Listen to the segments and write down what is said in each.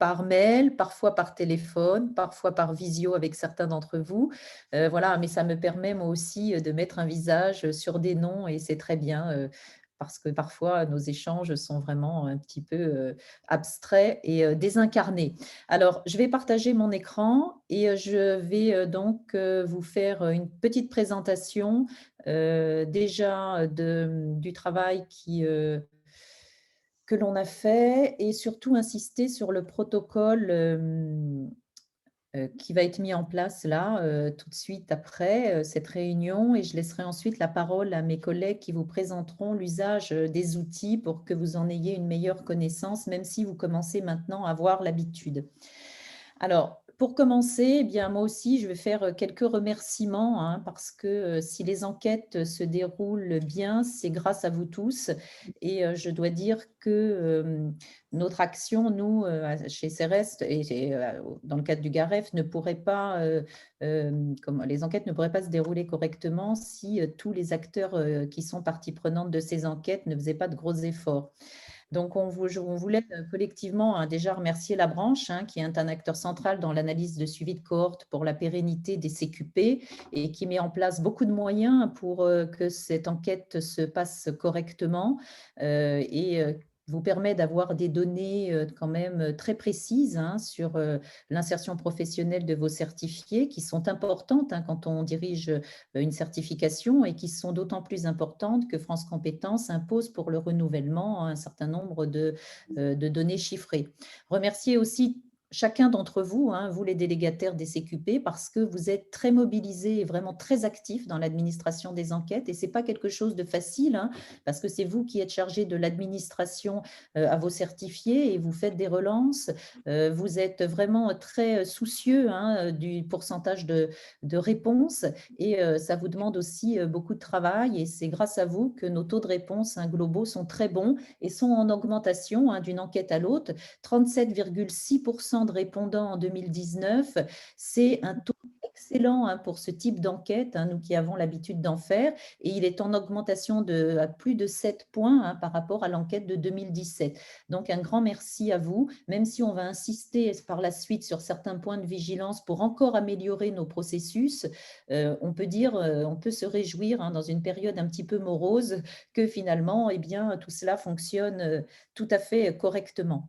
par mail, parfois par téléphone, parfois par visio avec certains d'entre vous. Voilà, mais ça me permet moi aussi de mettre un visage sur des noms et c'est très bien parce que parfois nos échanges sont vraiment un petit peu abstraits et désincarnés. Alors, je vais partager mon écran et je vais donc vous faire une petite présentation déjà du travail que l'on a fait et surtout insister sur le protocole qui va être mis en place là tout de suite après cette réunion et je laisserai ensuite la parole à mes collègues qui vous présenteront l'usage des outils pour que vous en ayez une meilleure connaissance, même si vous commencez maintenant à avoir l'habitude. Alors, pour commencer, eh bien, moi aussi, je vais faire quelques remerciements hein, parce que si les enquêtes se déroulent bien, c'est grâce à vous tous. Et je dois dire que notre action, nous, chez CEREST et dans le cadre du GAREF, ne pourrait pas, les enquêtes ne pourraient pas se dérouler correctement si tous les acteurs qui sont partie prenante de ces enquêtes ne faisaient pas de gros efforts. Donc, on voulait collectivement hein, déjà remercier la branche, hein, qui est un acteur central dans l'analyse de suivi de cohorte pour la pérennité des CQP et qui met en place beaucoup de moyens pour que cette enquête se passe correctement et vous permet d'avoir des données quand même très précises hein, sur l'insertion professionnelle de vos certifiés qui sont importantes hein, quand on dirige une certification et qui sont d'autant plus importantes que France Compétences impose pour le renouvellement un certain nombre de données chiffrées. Remercier aussi chacun d'entre vous, hein, vous les délégataires des CQP, parce que vous êtes très mobilisés et vraiment très actifs dans l'administration des enquêtes. Et ce n'est pas quelque chose de facile, hein, parce que c'est vous qui êtes chargés de l'administration à vos certifiés et vous faites des relances. Vous êtes vraiment très soucieux hein, du pourcentage de réponses et ça vous demande aussi beaucoup de travail et c'est grâce à vous que nos taux de réponse hein, globaux sont très bons et sont en augmentation hein, d'une enquête à l'autre. 37,6% de répondants en 2019, c'est un taux excellent hein, pour ce type d'enquête, hein, nous qui avons l'habitude d'en faire, et il est en augmentation à plus de 7 points hein, par rapport à l'enquête de 2017. Donc un grand merci à vous, même si on va insister par la suite sur certains points de vigilance pour encore améliorer nos processus, on peut dire, on peut se réjouir hein, dans une période un petit peu morose que finalement, eh bien, tout cela fonctionne tout à fait correctement.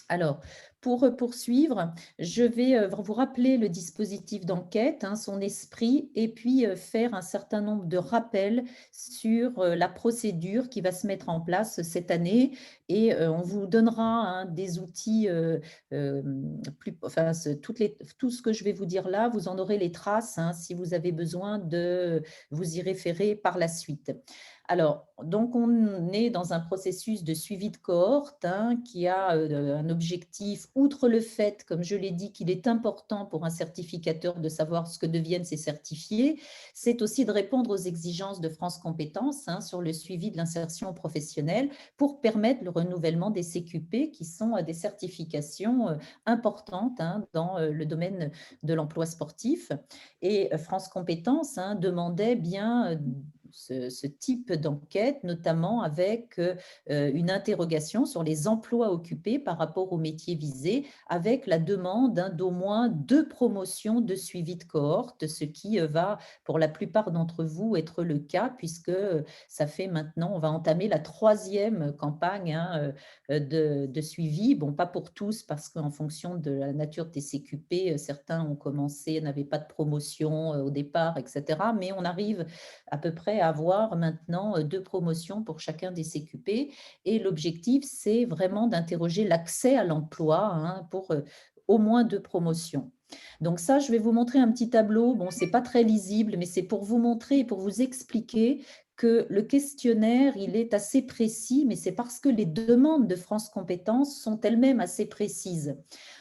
Alors, pour poursuivre, je vais vous rappeler le dispositif d'enquête, hein, son esprit, et puis faire un certain nombre de rappels sur la procédure qui va se mettre en place cette année. Et on vous donnera hein, des outils, enfin, tout ce que je vais vous dire là, vous en aurez les traces hein, si vous avez besoin de vous y référer par la suite. Alors, donc, on est dans un processus de suivi de cohorte hein, qui a un objectif, outre le fait, comme je l'ai dit, qu'il est important pour un certificateur de savoir ce que deviennent ses certifiés, c'est aussi de répondre aux exigences de France Compétences hein, sur le suivi de l'insertion professionnelle pour permettre le renouvellement des CQP qui sont des certifications importantes hein, dans le domaine de l'emploi sportif. Et France Compétences hein, demandait bien ce type d'enquête, notamment avec une interrogation sur les emplois occupés par rapport aux métiers visés, avec la demande hein, d'au moins 2 promotions de suivi de cohorte, ce qui va pour la plupart d'entre vous être le cas, puisque ça fait maintenant, on va entamer la 3e campagne hein, de suivi. Bon, pas pour tous, parce qu'en fonction de la nature des CQP, certains ont commencé, n'avaient pas de promotion au départ, etc. Mais on arrive à peu près à avoir maintenant 2 promotions pour chacun des CQP. Et l'objectif, c'est vraiment d'interroger l'accès à l'emploi hein, pour au moins 2 promotions. Donc ça, je vais vous montrer un petit tableau. Bon, ce n'est pas très lisible, mais c'est pour vous montrer et pour vous expliquer que le questionnaire, il est assez précis, mais c'est parce que les demandes de France Compétences sont elles-mêmes assez précises.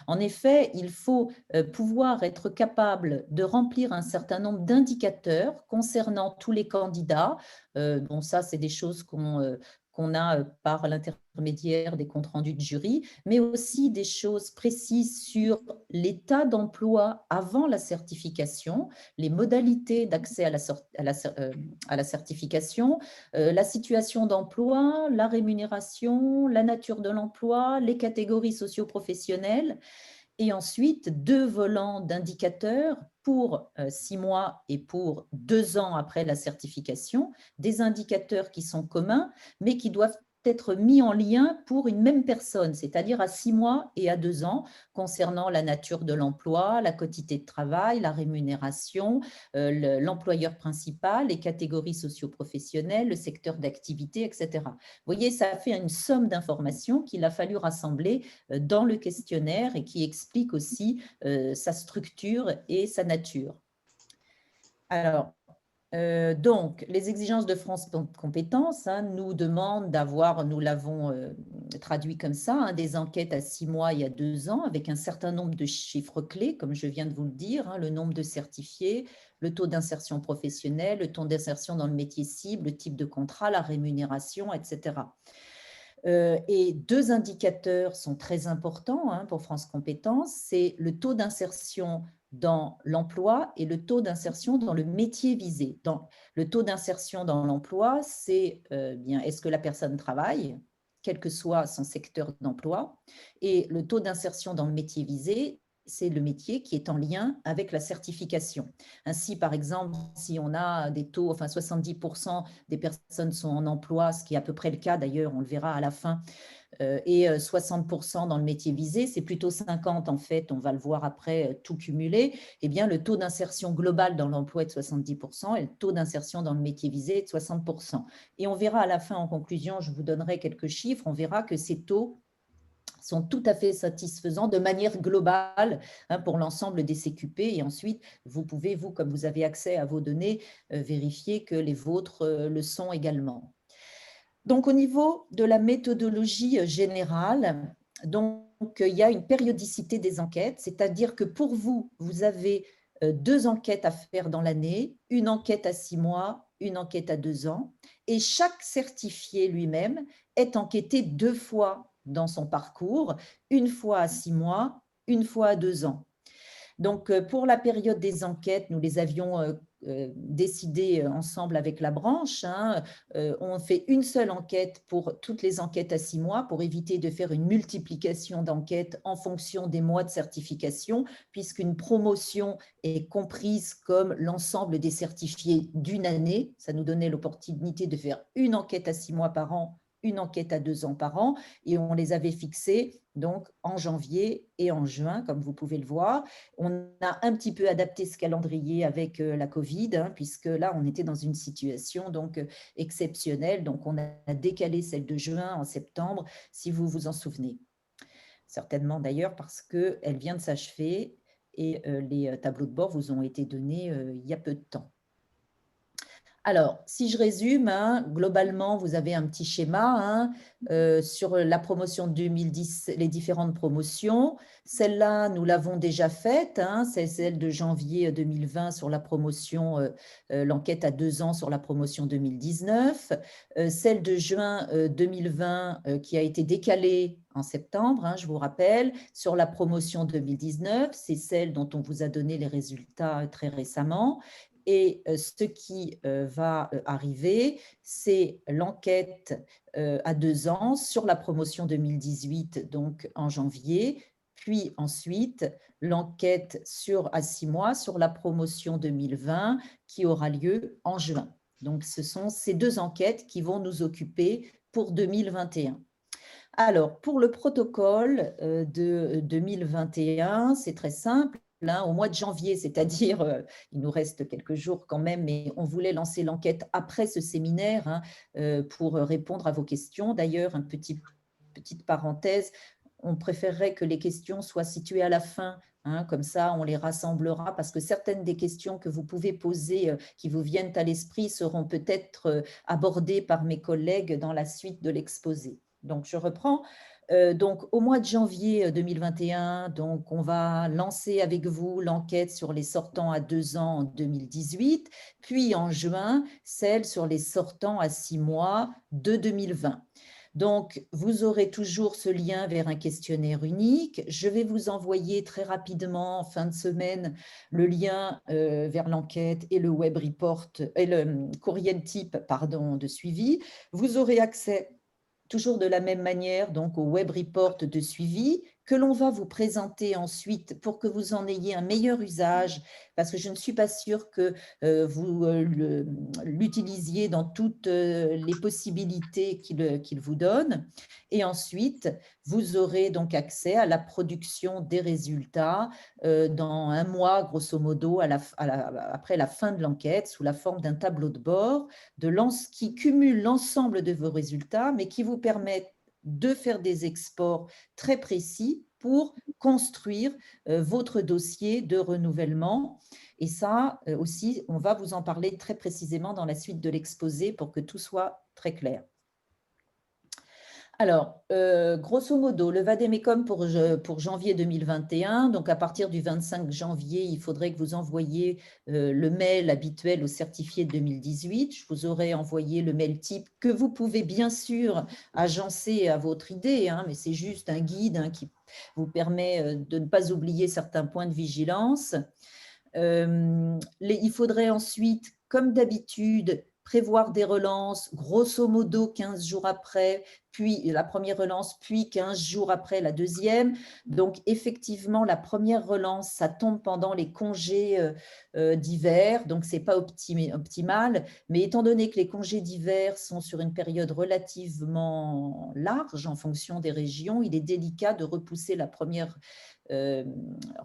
En effet, il faut pouvoir être capable de remplir un certain nombre d'indicateurs concernant tous les candidats. Bon, ça, c'est des choses qu'on a par l'intermédiaire des comptes rendus de jury, mais aussi des choses précises sur l'état d'emploi avant la certification, les modalités d'accès à la certification, la situation d'emploi, la rémunération, la nature de l'emploi, les catégories socio-professionnelles, et ensuite 2 volants d'indicateurs pour 6 mois et pour 2 ans après la certification, des indicateurs qui sont communs, mais qui doivent être mis en lien pour une même personne, c'est-à-dire à 6 mois et à 2 ans, concernant la nature de l'emploi, la quantité de travail, la rémunération, l'employeur principal, les catégories socio-professionnelles, le secteur d'activité, etc. Vous voyez, ça fait une somme d'informations qu'il a fallu rassembler dans le questionnaire et qui explique aussi sa structure et sa nature. Alors, donc, les exigences de France Compétences nous demandent d'avoir, nous l'avons traduit comme ça, des enquêtes à 6 mois et à 2 ans avec un certain nombre de chiffres clés, comme je viens de vous le dire, le nombre de certifiés, le taux d'insertion professionnelle, le taux d'insertion dans le métier cible, le type de contrat, la rémunération, etc. Et 2 indicateurs sont très importants pour France Compétences, c'est le taux d'insertion dans l'emploi et le taux d'insertion dans le métier visé. Le taux d'insertion dans l'emploi, c'est bien est-ce que la personne travaille, quel que soit son secteur d'emploi, et le taux d'insertion dans le métier visé, c'est le métier qui est en lien avec la certification. Ainsi, par exemple, si on a des taux, enfin 70% des personnes sont en emploi, ce qui est à peu près le cas d'ailleurs, on le verra à la fin, et 60% dans le métier visé, c'est plutôt 50 en fait, on va le voir après, tout cumulé, eh bien le taux d'insertion global dans l'emploi est de 70% et le taux d'insertion dans le métier visé est de 60%. Et on verra à la fin, en conclusion, je vous donnerai quelques chiffres, on verra que ces taux sont tout à fait satisfaisants de manière globale pour l'ensemble des CQP. Et ensuite, vous pouvez, vous, comme vous avez accès à vos données, vérifier que les vôtres le sont également. Donc, au niveau de la méthodologie générale, donc, il y a une périodicité des enquêtes, c'est-à-dire que pour vous, vous avez 2 enquêtes à faire dans l'année, une enquête à 6 mois, une enquête à 2 ans, et chaque certifié lui-même est enquêté 2 fois dans son parcours, une fois à 6 mois, une fois à 2 ans. Donc, pour la période des enquêtes, nous les avions décidées ensemble avec la branche. On fait une seule enquête pour toutes les enquêtes à 6 mois pour éviter de faire une multiplication d'enquêtes en fonction des mois de certification, puisqu'une promotion est comprise comme l'ensemble des certifiés d'une année. Ça nous donnait l'opportunité de faire une enquête à 6 mois par an, une enquête à 2 ans par an, et on les avait fixées donc en janvier et en juin, comme vous pouvez le voir. On a un petit peu adapté ce calendrier avec la Covid, puisque là, on était dans une situation donc exceptionnelle. Donc, on a décalé celle de juin en septembre, si vous vous en souvenez. Certainement d'ailleurs parce qu'elle vient de s'achever et les tableaux de bord vous ont été donnés il y a peu de temps. Alors, si je résume, globalement, vous avez un petit schéma sur la promotion de 2010, les différentes promotions. Celle-là, nous l'avons déjà faite, c'est celle de janvier 2020 sur la promotion, l'enquête à 2 ans sur la promotion 2019. Celle de juin 2020 qui a été décalée en septembre, je vous rappelle, sur la promotion 2019, c'est celle dont on vous a donné les résultats très récemment. Et ce qui va arriver, c'est l'enquête à 2 ans sur la promotion 2018, donc en janvier, puis ensuite l'enquête à 6 mois sur la promotion 2020 qui aura lieu en juin. Donc, ce sont ces 2 enquêtes qui vont nous occuper pour 2021. Alors, pour le protocole de 2021, c'est très simple. Au mois de janvier, c'est-à-dire, il nous reste quelques jours quand même, mais on voulait lancer l'enquête après ce séminaire pour répondre à vos questions. D'ailleurs, petite parenthèse, on préférerait que les questions soient situées à la fin, comme ça on les rassemblera, parce que certaines des questions que vous pouvez poser, qui vous viennent à l'esprit, seront peut-être abordées par mes collègues dans la suite de l'exposé. Donc, je reprends. Donc, au mois de janvier 2021, donc, on va lancer avec vous l'enquête sur les sortants à 2 ans en 2018, puis en juin, celle sur les sortants à 6 mois de 2020. Donc, vous aurez toujours ce lien vers un questionnaire unique. Je vais vous envoyer très rapidement, en fin de semaine, le lien vers l'enquête et le web report et le courriel type, pardon, de suivi. Vous aurez accès toujours de la même manière, donc au web report de suivi que l'on va vous présenter ensuite pour que vous en ayez un meilleur usage, parce que je ne suis pas sûre que vous l'utilisiez dans toutes les possibilités qu'il vous donne. Et ensuite, vous aurez donc accès à la production des résultats dans un mois, grosso modo, après la fin de l'enquête, sous la forme d'un tableau de bord qui cumule l'ensemble de vos résultats, mais qui vous permettent de faire des exports très précis pour construire votre dossier de renouvellement. Et ça aussi, on va vous en parler très précisément dans la suite de l'exposé pour que tout soit très clair. Alors, grosso modo, le vade-mecum pour janvier 2021, donc à partir du 25 janvier, il faudrait que vous envoyiez le mail habituel au certifié de 2018. Je vous aurais envoyé le mail type que vous pouvez bien sûr agencer à votre idée, hein, mais c'est juste un guide hein, qui vous permet de ne pas oublier certains points de vigilance. Il faudrait ensuite, comme d'habitude, prévoir des relances, grosso modo 15 jours après, puis la première relance, puis 15 jours après la deuxième. Donc, effectivement, la première relance, ça tombe pendant les congés d'hiver, donc ce n'est pas optimal. Mais étant donné que les congés d'hiver sont sur une période relativement large en fonction des régions, il est délicat de repousser la première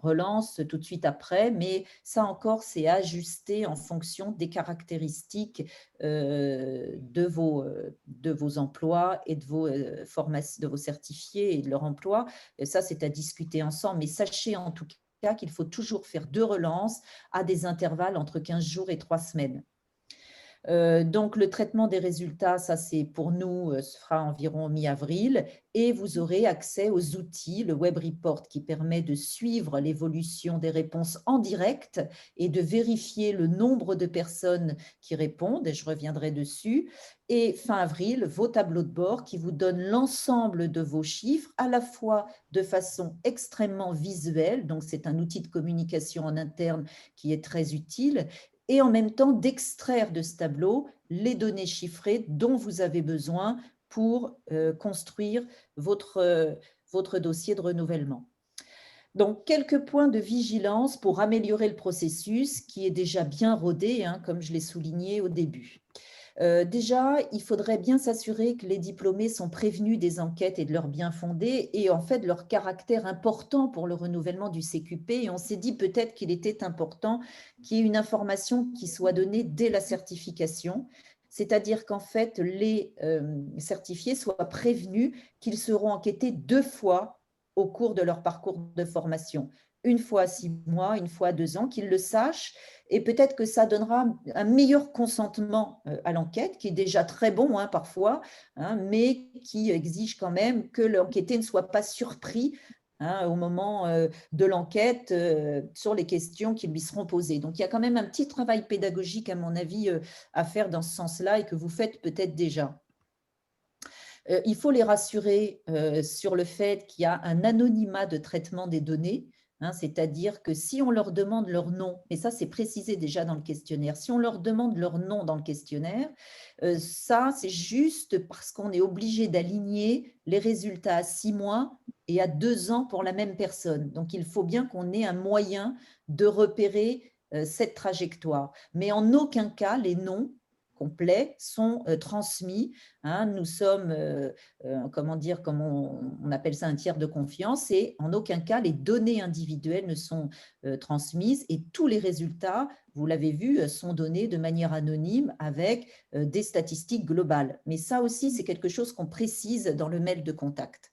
relance tout de suite après, mais ça encore, c'est ajusté en fonction des caractéristiques de vos emplois et de de vos certifiés et de leur emploi. Et ça, c'est à discuter ensemble, mais sachez en tout cas qu'il faut toujours faire 2 relances à des intervalles entre 15 jours et 3 semaines. Donc, le traitement des résultats, ça c'est pour nous, ce sera environ mi-avril et vous aurez accès aux outils, le web report qui permet de suivre l'évolution des réponses en direct et de vérifier le nombre de personnes qui répondent, et je reviendrai dessus. Et fin avril, vos tableaux de bord qui vous donnent l'ensemble de vos chiffres, à la fois de façon extrêmement visuelle, donc c'est un outil de communication en interne qui est très utile, et en même temps d'extraire de ce tableau les données chiffrées dont vous avez besoin pour construire votre dossier de renouvellement. Donc, quelques points de vigilance pour améliorer le processus qui est déjà bien rodé, hein, comme je l'ai souligné au début. Déjà, il faudrait bien s'assurer que les diplômés sont prévenus des enquêtes et de leurs bien-fondés et en fait de leur caractère important pour le renouvellement du CQP. Et on s'est dit peut-être qu'il était important qu'il y ait une information qui soit donnée dès la certification, c'est-à-dire qu'en fait les certifiés soient prévenus qu'ils seront enquêtés 2 fois au cours de leur parcours de formation. Une fois à 6 mois, une fois à 2 ans, qu'ils le sachent, et peut-être que ça donnera un meilleur consentement à l'enquête, qui est déjà très bon hein, parfois, hein, mais qui exige quand même que l'enquêté ne soit pas surpris hein, au moment de l'enquête sur les questions qui lui seront posées. Donc, il y a quand même un petit travail pédagogique, à mon avis, à faire dans ce sens-là et que vous faites peut-être déjà. Il faut les rassurer sur le fait qu'il y a un anonymat de traitement des données, hein, c'est-à-dire que si on leur demande leur nom, et ça c'est précisé déjà dans le questionnaire, si on leur demande leur nom dans le questionnaire, ça c'est juste parce qu'on est obligé d'aligner les résultats à 6 mois et à 2 ans pour la même personne. Donc il faut bien qu'on ait un moyen de repérer cette trajectoire. Mais en aucun cas, les noms complets sont transmis. Hein, nous sommes, comment dire, comme on appelle ça un tiers de confiance, et en aucun cas les données individuelles ne sont transmises et tous les résultats, vous l'avez vu, sont donnés de manière anonyme avec des statistiques globales. Mais ça aussi, c'est quelque chose qu'on précise dans le mail de contact.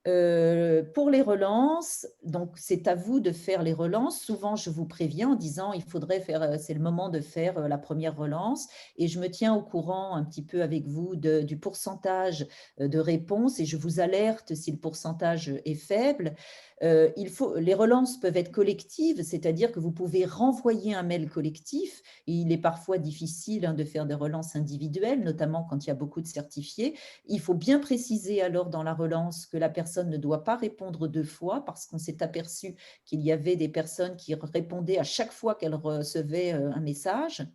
Pour les relances, donc c'est à vous de faire les relances. Souvent, je vous préviens en disant: «Il faudrait faire, c'est le moment de faire, la première relance» et je me tiens au courant un petit peu avec vous du pourcentage, de réponse et je vous alerte si le pourcentage, est faible. Les relances peuvent être collectives, c'est-à-dire que vous pouvez renvoyer un mail collectif. Et il est parfois difficile, hein, de faire des relances individuelles, notamment quand il y a beaucoup de certifiés. Il faut bien préciser alors dans la relance que la personne ne doit pas répondre 2 fois parce qu'on s'est aperçu qu'il y avait des personnes qui répondaient à chaque fois qu'elles recevaient, un message.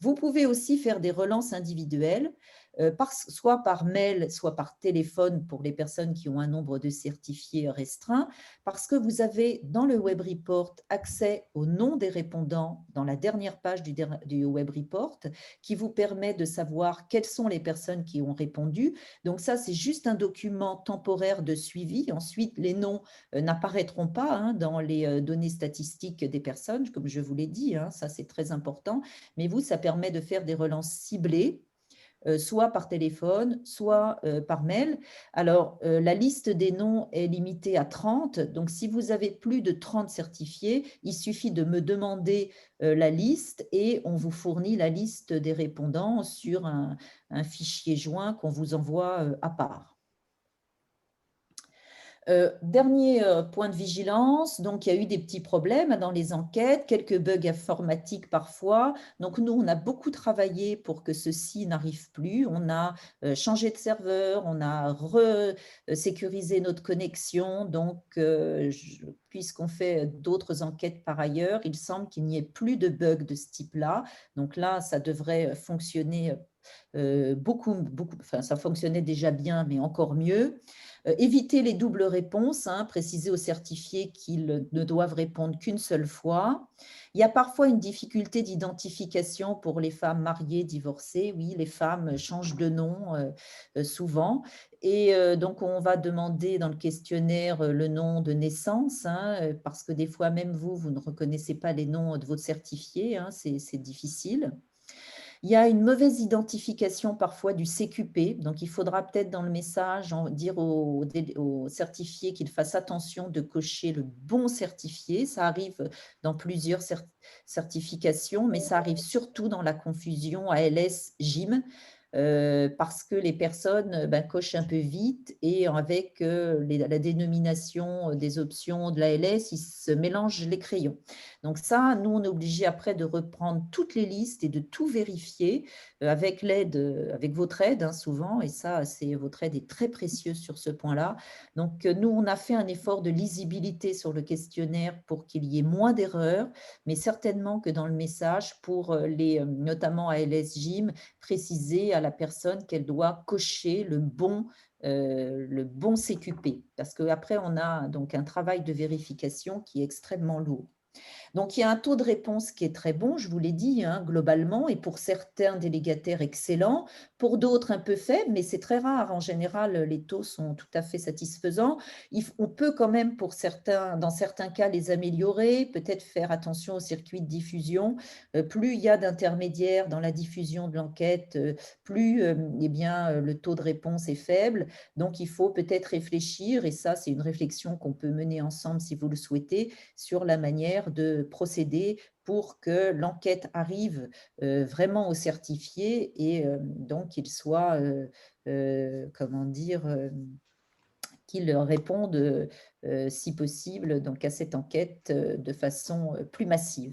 Vous pouvez aussi faire des relances individuelles, soit par mail, soit par téléphone pour les personnes qui ont un nombre de certifiés restreint, parce que vous avez dans le web report accès au nom des répondants dans la dernière page du web report, qui vous permet de savoir quelles sont les personnes qui ont répondu. Donc ça, c'est juste un document temporaire de suivi. Ensuite, les noms n'apparaîtront pas, hein, dans les données statistiques des personnes, comme je vous l'ai dit, hein, ça c'est très important. Mais vous, ça permet de faire des relances ciblées, soit par téléphone, soit par mail. Alors, la liste des noms est limitée à 30. Donc, si vous avez plus de 30 certifiés, il suffit de me demander la liste et on vous fournit la liste des répondants sur un fichier joint qu'on vous envoie à part. Dernier point de vigilance, donc il y a eu des petits problèmes dans les enquêtes, quelques bugs informatiques parfois. Donc nous, on a beaucoup travaillé pour que ceci n'arrive plus. On a changé de serveur, on a sécurisé notre connexion. Donc, puisqu'on fait d'autres enquêtes par ailleurs, il semble qu'il n'y ait plus de bugs de ce type-là. Donc là, ça devrait fonctionner beaucoup, enfin, ça fonctionnait déjà bien, mais encore mieux. Éviter les doubles réponses, hein, préciser aux certifiés qu'ils ne doivent répondre qu'une seule fois. Il y a parfois une difficulté d'identification pour les femmes mariées, divorcées. Oui, les femmes changent de nom souvent. Et donc, on va demander dans le questionnaire le nom de naissance, hein, parce que des fois, même vous, vous ne reconnaissez pas les noms de vos certifiés, hein, c'est difficile. Il y a une mauvaise identification parfois du CQP, donc il faudra peut-être dans le message dire aux certifiés qu'ils fassent attention de cocher le bon certifié. Ça arrive dans plusieurs certifications, mais ça arrive surtout dans la confusion ALS-GIM, parce que les personnes cochent un peu vite et avec la dénomination des options de l'ALS, ils se mélangent les crayons. Donc ça, nous, on est obligé après de reprendre toutes les listes et de tout vérifier avec l'aide, avec votre aide, hein, souvent, et ça, votre aide est très précieuse sur ce point-là. Donc, nous, on a fait un effort de lisibilité sur le questionnaire pour qu'il y ait moins d'erreurs, mais certainement que dans le message, pour notamment ALS Gym, préciser à la personne qu'elle doit cocher le bon CQP, parce qu'après, on a donc un travail de vérification qui est extrêmement lourd. Donc, il y a un taux de réponse qui est très bon, je vous l'ai dit, hein, globalement, et pour certains délégataires excellents, pour d'autres un peu faibles, mais c'est très rare. En général, les taux sont tout à fait satisfaisants. On peut quand même, dans certains cas, les améliorer, peut-être faire attention au circuit de diffusion. Plus il y a d'intermédiaires dans la diffusion de l'enquête, plus eh bien, le taux de réponse est faible. Donc, il faut peut-être réfléchir, et ça, c'est une réflexion qu'on peut mener ensemble si vous le souhaitez, sur la manière de procéder pour que l'enquête arrive vraiment au certifié et donc qu'il soit, comment dire, qu'ils répondent, si possible, donc à cette enquête de façon plus massive.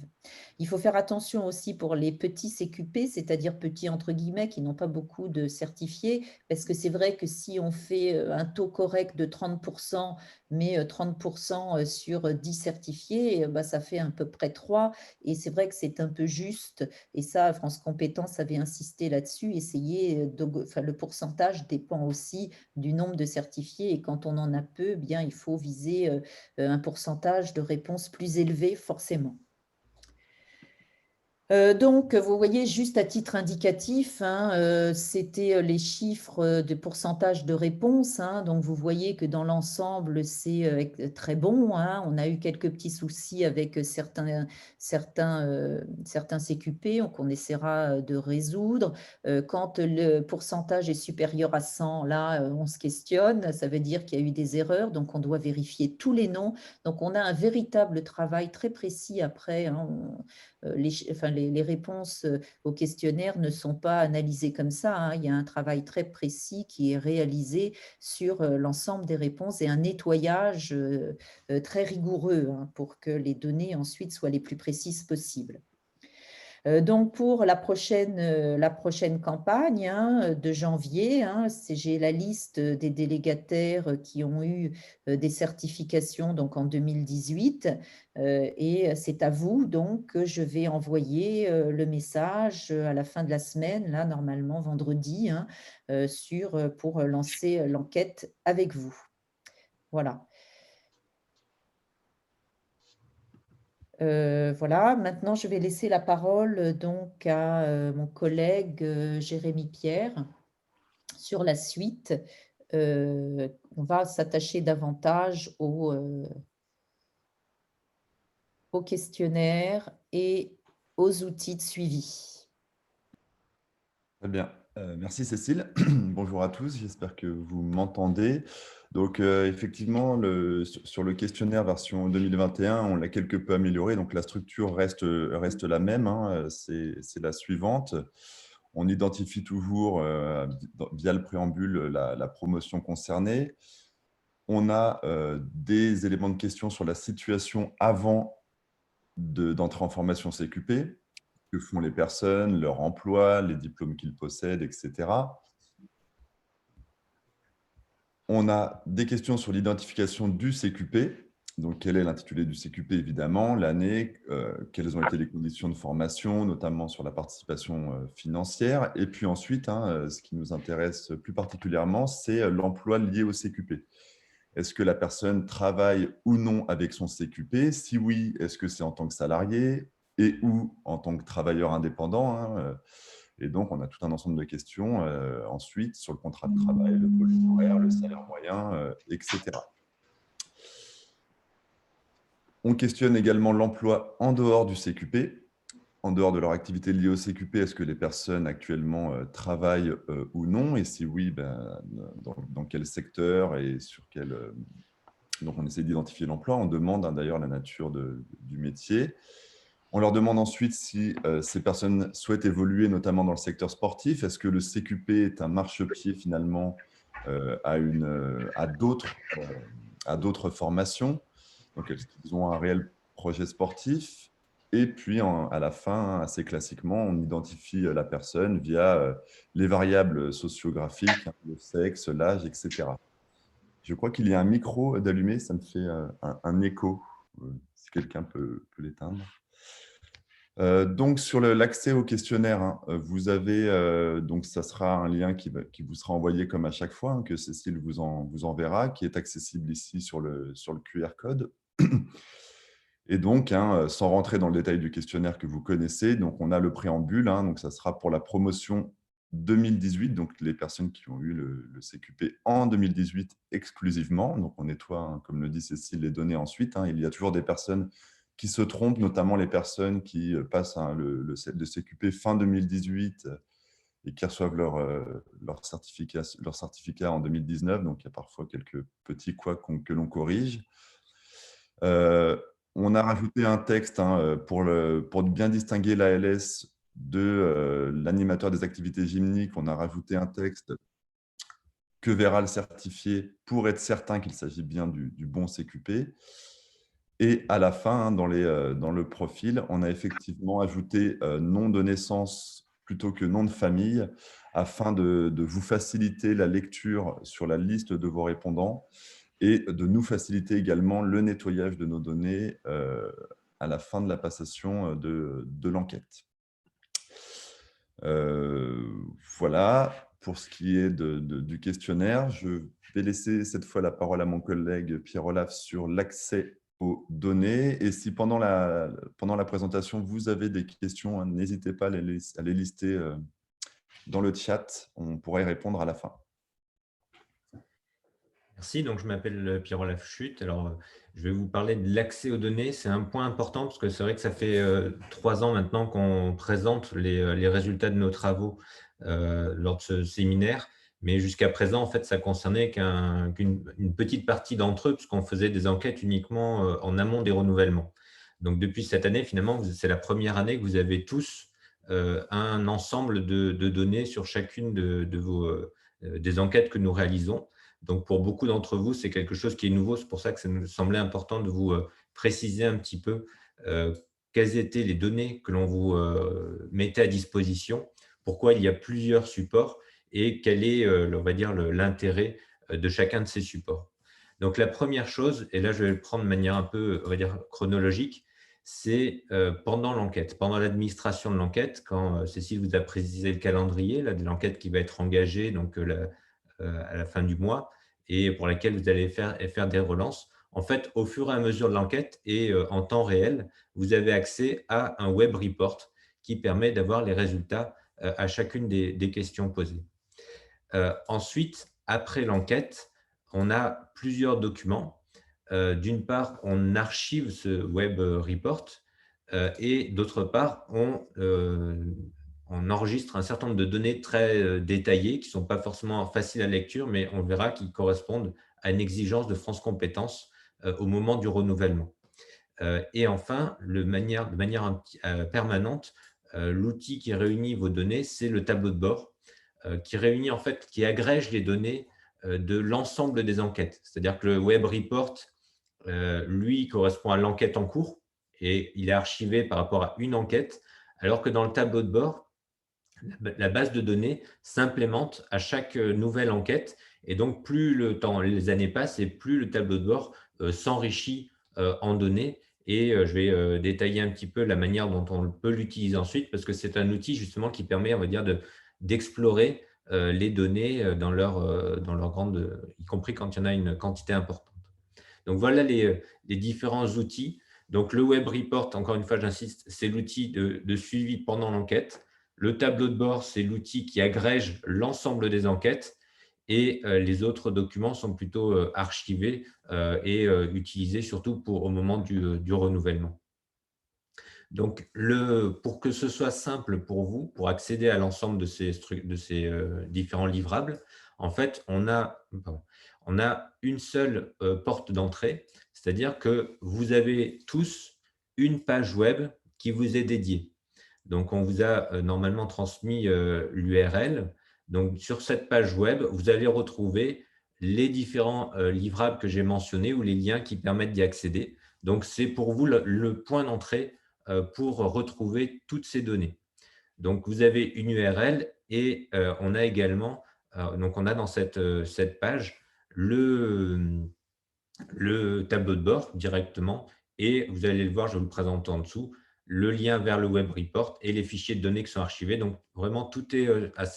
Il faut faire attention aussi pour les petits CQP, c'est-à-dire petits entre guillemets, qui n'ont pas beaucoup de certifiés, parce que c'est vrai que si on fait un taux correct de 30%, mais 30% sur 10 certifiés, bah, ça fait à peu près 3. Et c'est vrai que c'est un peu juste. Et ça, France Compétences avait insisté là-dessus. Enfin, le pourcentage dépend aussi du nombre de certifiés. Et quand on en a peu, bien, il faut viser un pourcentage de réponses plus élevé, forcément. Donc, vous voyez, juste à titre indicatif, hein, c'était les chiffres de pourcentage de réponse, hein. Donc, vous voyez que dans l'ensemble, c'est très bon, hein. On a eu quelques petits soucis avec certains CQP qu'on essaiera de résoudre. Quand le pourcentage est supérieur à 100, là, on se questionne. Ça veut dire qu'il y a eu des erreurs. Donc, on doit vérifier tous les noms. Donc, on a un véritable travail très précis après, hein. Les réponses au questionnaire ne sont pas analysées comme ça, hein. Il y a un travail très précis qui est réalisé sur l'ensemble des réponses et un nettoyage très rigoureux, hein, pour que les données ensuite soient les plus précises possibles. Donc, pour la prochaine campagne, hein, de janvier, hein, j'ai la liste des délégataires qui ont eu des certifications donc, en 2018. Et c'est à vous donc que je vais envoyer le message à la fin de la semaine, là, normalement vendredi, hein, pour lancer l'enquête avec vous. Voilà. Voilà, maintenant je vais laisser la parole donc à mon collègue Jérémy Pierre sur la suite. On va s'attacher davantage au questionnaire et aux outils de suivi. Très bien. Merci Cécile. Bonjour à tous, j'espère que vous m'entendez. Donc effectivement, sur le questionnaire version 2021, on l'a quelque peu amélioré. Donc la structure reste la même, hein. C'est la suivante. On identifie toujours via le préambule la promotion concernée. On a des éléments de question sur la situation avant d'entrer en formation CQP. Que font les personnes, leur emploi, les diplômes qu'ils possèdent, etc. On a des questions sur l'identification du CQP. Donc, quel est l'intitulé du CQP, évidemment, l'année, quelles ont été les conditions de formation, notamment sur la participation financière. Et puis ensuite, hein, ce qui nous intéresse plus particulièrement, c'est l'emploi lié au CQP. Est-ce que la personne travaille ou non avec son CQP? Si oui, est-ce que c'est en tant que salarié et ou en tant que travailleur indépendant, hein? Et donc, on a tout un ensemble de questions ensuite sur le contrat de travail, le volume horaire, le salaire moyen, etc. On questionne également l'emploi en dehors du CQP, en dehors de leur activité liée au CQP. Est-ce que les personnes actuellement travaillent ou non? Et si oui, ben, dans quel secteur et sur quel… Donc, on essaie d'identifier l'emploi. On demande d'ailleurs la nature du métier. On leur demande ensuite si ces personnes souhaitent évoluer, notamment dans le secteur sportif. Est-ce que le CQP est un marchepied finalement à d'autres formations? Donc, est-ce qu'ils ont un réel projet sportif? Et puis, à la fin, hein, assez classiquement, on identifie la personne via les variables sociographiques, hein, le sexe, l'âge, etc. Je crois qu'il y a un micro d'allumé, ça me fait un écho, si quelqu'un peut l'éteindre. Donc, sur l'accès au questionnaire, hein, vous avez, donc ça sera un lien qui vous sera envoyé comme à chaque fois, hein, que Cécile vous enverra, qui est accessible ici sur le QR code. Et donc, hein, sans rentrer dans le détail du questionnaire que vous connaissez, donc on a le préambule, hein, donc ça sera pour la promotion 2018, donc les personnes qui ont eu le CQP en 2018 exclusivement. Donc, on nettoie, hein, comme le dit Cécile, les données ensuite, hein. Il y a toujours des personnes qui se trompent, notamment les personnes qui passent, hein, le CQP fin 2018 et qui reçoivent leur certificat en 2019. Donc, il y a parfois quelques petits couacs que l'on corrige. On a rajouté un texte, hein, pour bien distinguer l'ALS de l'animateur des activités gymniques. On a rajouté un texte que verra le certifié pour être certain qu'il s'agit bien du bon CQP. Et à la fin, hein, dans le profil, on a effectivement ajouté nom de naissance plutôt que nom de famille afin de vous faciliter la lecture sur la liste de vos répondants et de nous faciliter également le nettoyage de nos données à la fin de la passation de l'enquête. Voilà, pour ce qui est du questionnaire, je vais laisser cette fois la parole à mon collègue Pierre Olaf sur l'accès aux données. Et si pendant la présentation, vous avez des questions, hein, n'hésitez pas à les lister dans le chat. On pourra y répondre à la fin. Merci, donc je m'appelle Pierre-Olaf Schutt. Alors, je vais vous parler de l'accès aux données. C'est un point important parce que c'est vrai que ça fait 3 ans maintenant qu'on présente les résultats de nos travaux lors de ce séminaire. Mais jusqu'à présent, en fait, ça concernait qu'une petite partie d'entre eux, puisqu'on faisait des enquêtes uniquement en amont des renouvellements. Donc, depuis cette année, finalement, c'est la première année que vous avez tous un ensemble de données sur chacune des enquêtes que nous réalisons. Donc, pour beaucoup d'entre vous, c'est quelque chose qui est nouveau. C'est pour ça que ça nous semblait important de vous préciser un petit peu quelles étaient les données que l'on vous mettait à disposition, pourquoi il y a plusieurs supports et quel est, on va dire, l'intérêt de chacun de ces supports. Donc, la première chose, et là, je vais le prendre de manière un peu, on va dire, chronologique, c'est pendant l'enquête, pendant l'administration de l'enquête, quand Cécile vous a précisé le calendrier là, de l'enquête qui va être engagée, donc à la fin du mois et pour laquelle vous allez faire des relances. En fait, au fur et à mesure de l'enquête et en temps réel, vous avez accès à un web report qui permet d'avoir les résultats à chacune des questions posées. Ensuite, après l'enquête, on a plusieurs documents. D'une part, on archive ce web report et d'autre part, on enregistre un certain nombre de données très détaillées qui ne sont pas forcément faciles à lecture, mais on verra qu'ils correspondent à une exigence de France Compétences au moment du renouvellement. Et enfin, de manière permanente, l'outil qui réunit vos données, c'est le tableau de bord qui réunit en fait, qui agrège les données de l'ensemble des enquêtes. C'est-à-dire que le web report, lui, correspond à l'enquête en cours et il est archivé par rapport à une enquête, alors que dans le tableau de bord, la base de données s'implémente à chaque nouvelle enquête. Et donc, plus les années passent et plus le tableau de bord s'enrichit en données. Et je vais détailler un petit peu la manière dont on peut l'utiliser ensuite, parce que c'est un outil justement qui permet, on va dire, d'explorer les données dans leur grande, y compris quand il y en a une quantité importante. Donc, voilà les différents outils. Donc, le web report, encore une fois, j'insiste, c'est l'outil de suivi pendant l'enquête. Le tableau de bord, c'est l'outil qui agrège l'ensemble des enquêtes et les autres documents sont plutôt archivés et utilisés surtout au moment du renouvellement. Donc, pour que ce soit simple pour vous, pour accéder à l'ensemble de ces différents livrables, en fait, on a une seule porte d'entrée, c'est-à-dire que vous avez tous une page web qui vous est dédiée. Donc, on vous a normalement transmis l'URL. Donc, sur cette page web, vous allez retrouver les différents livrables que j'ai mentionnés ou les liens qui permettent d'y accéder. Donc, c'est pour vous le point d'entrée pour retrouver toutes ces données. Donc, vous avez une URL et on a également, donc on a dans cette page le tableau de bord directement et vous allez le voir, je vais vous le présenter en dessous, le lien vers le web report et les fichiers de données qui sont archivés. Donc, vraiment, tout est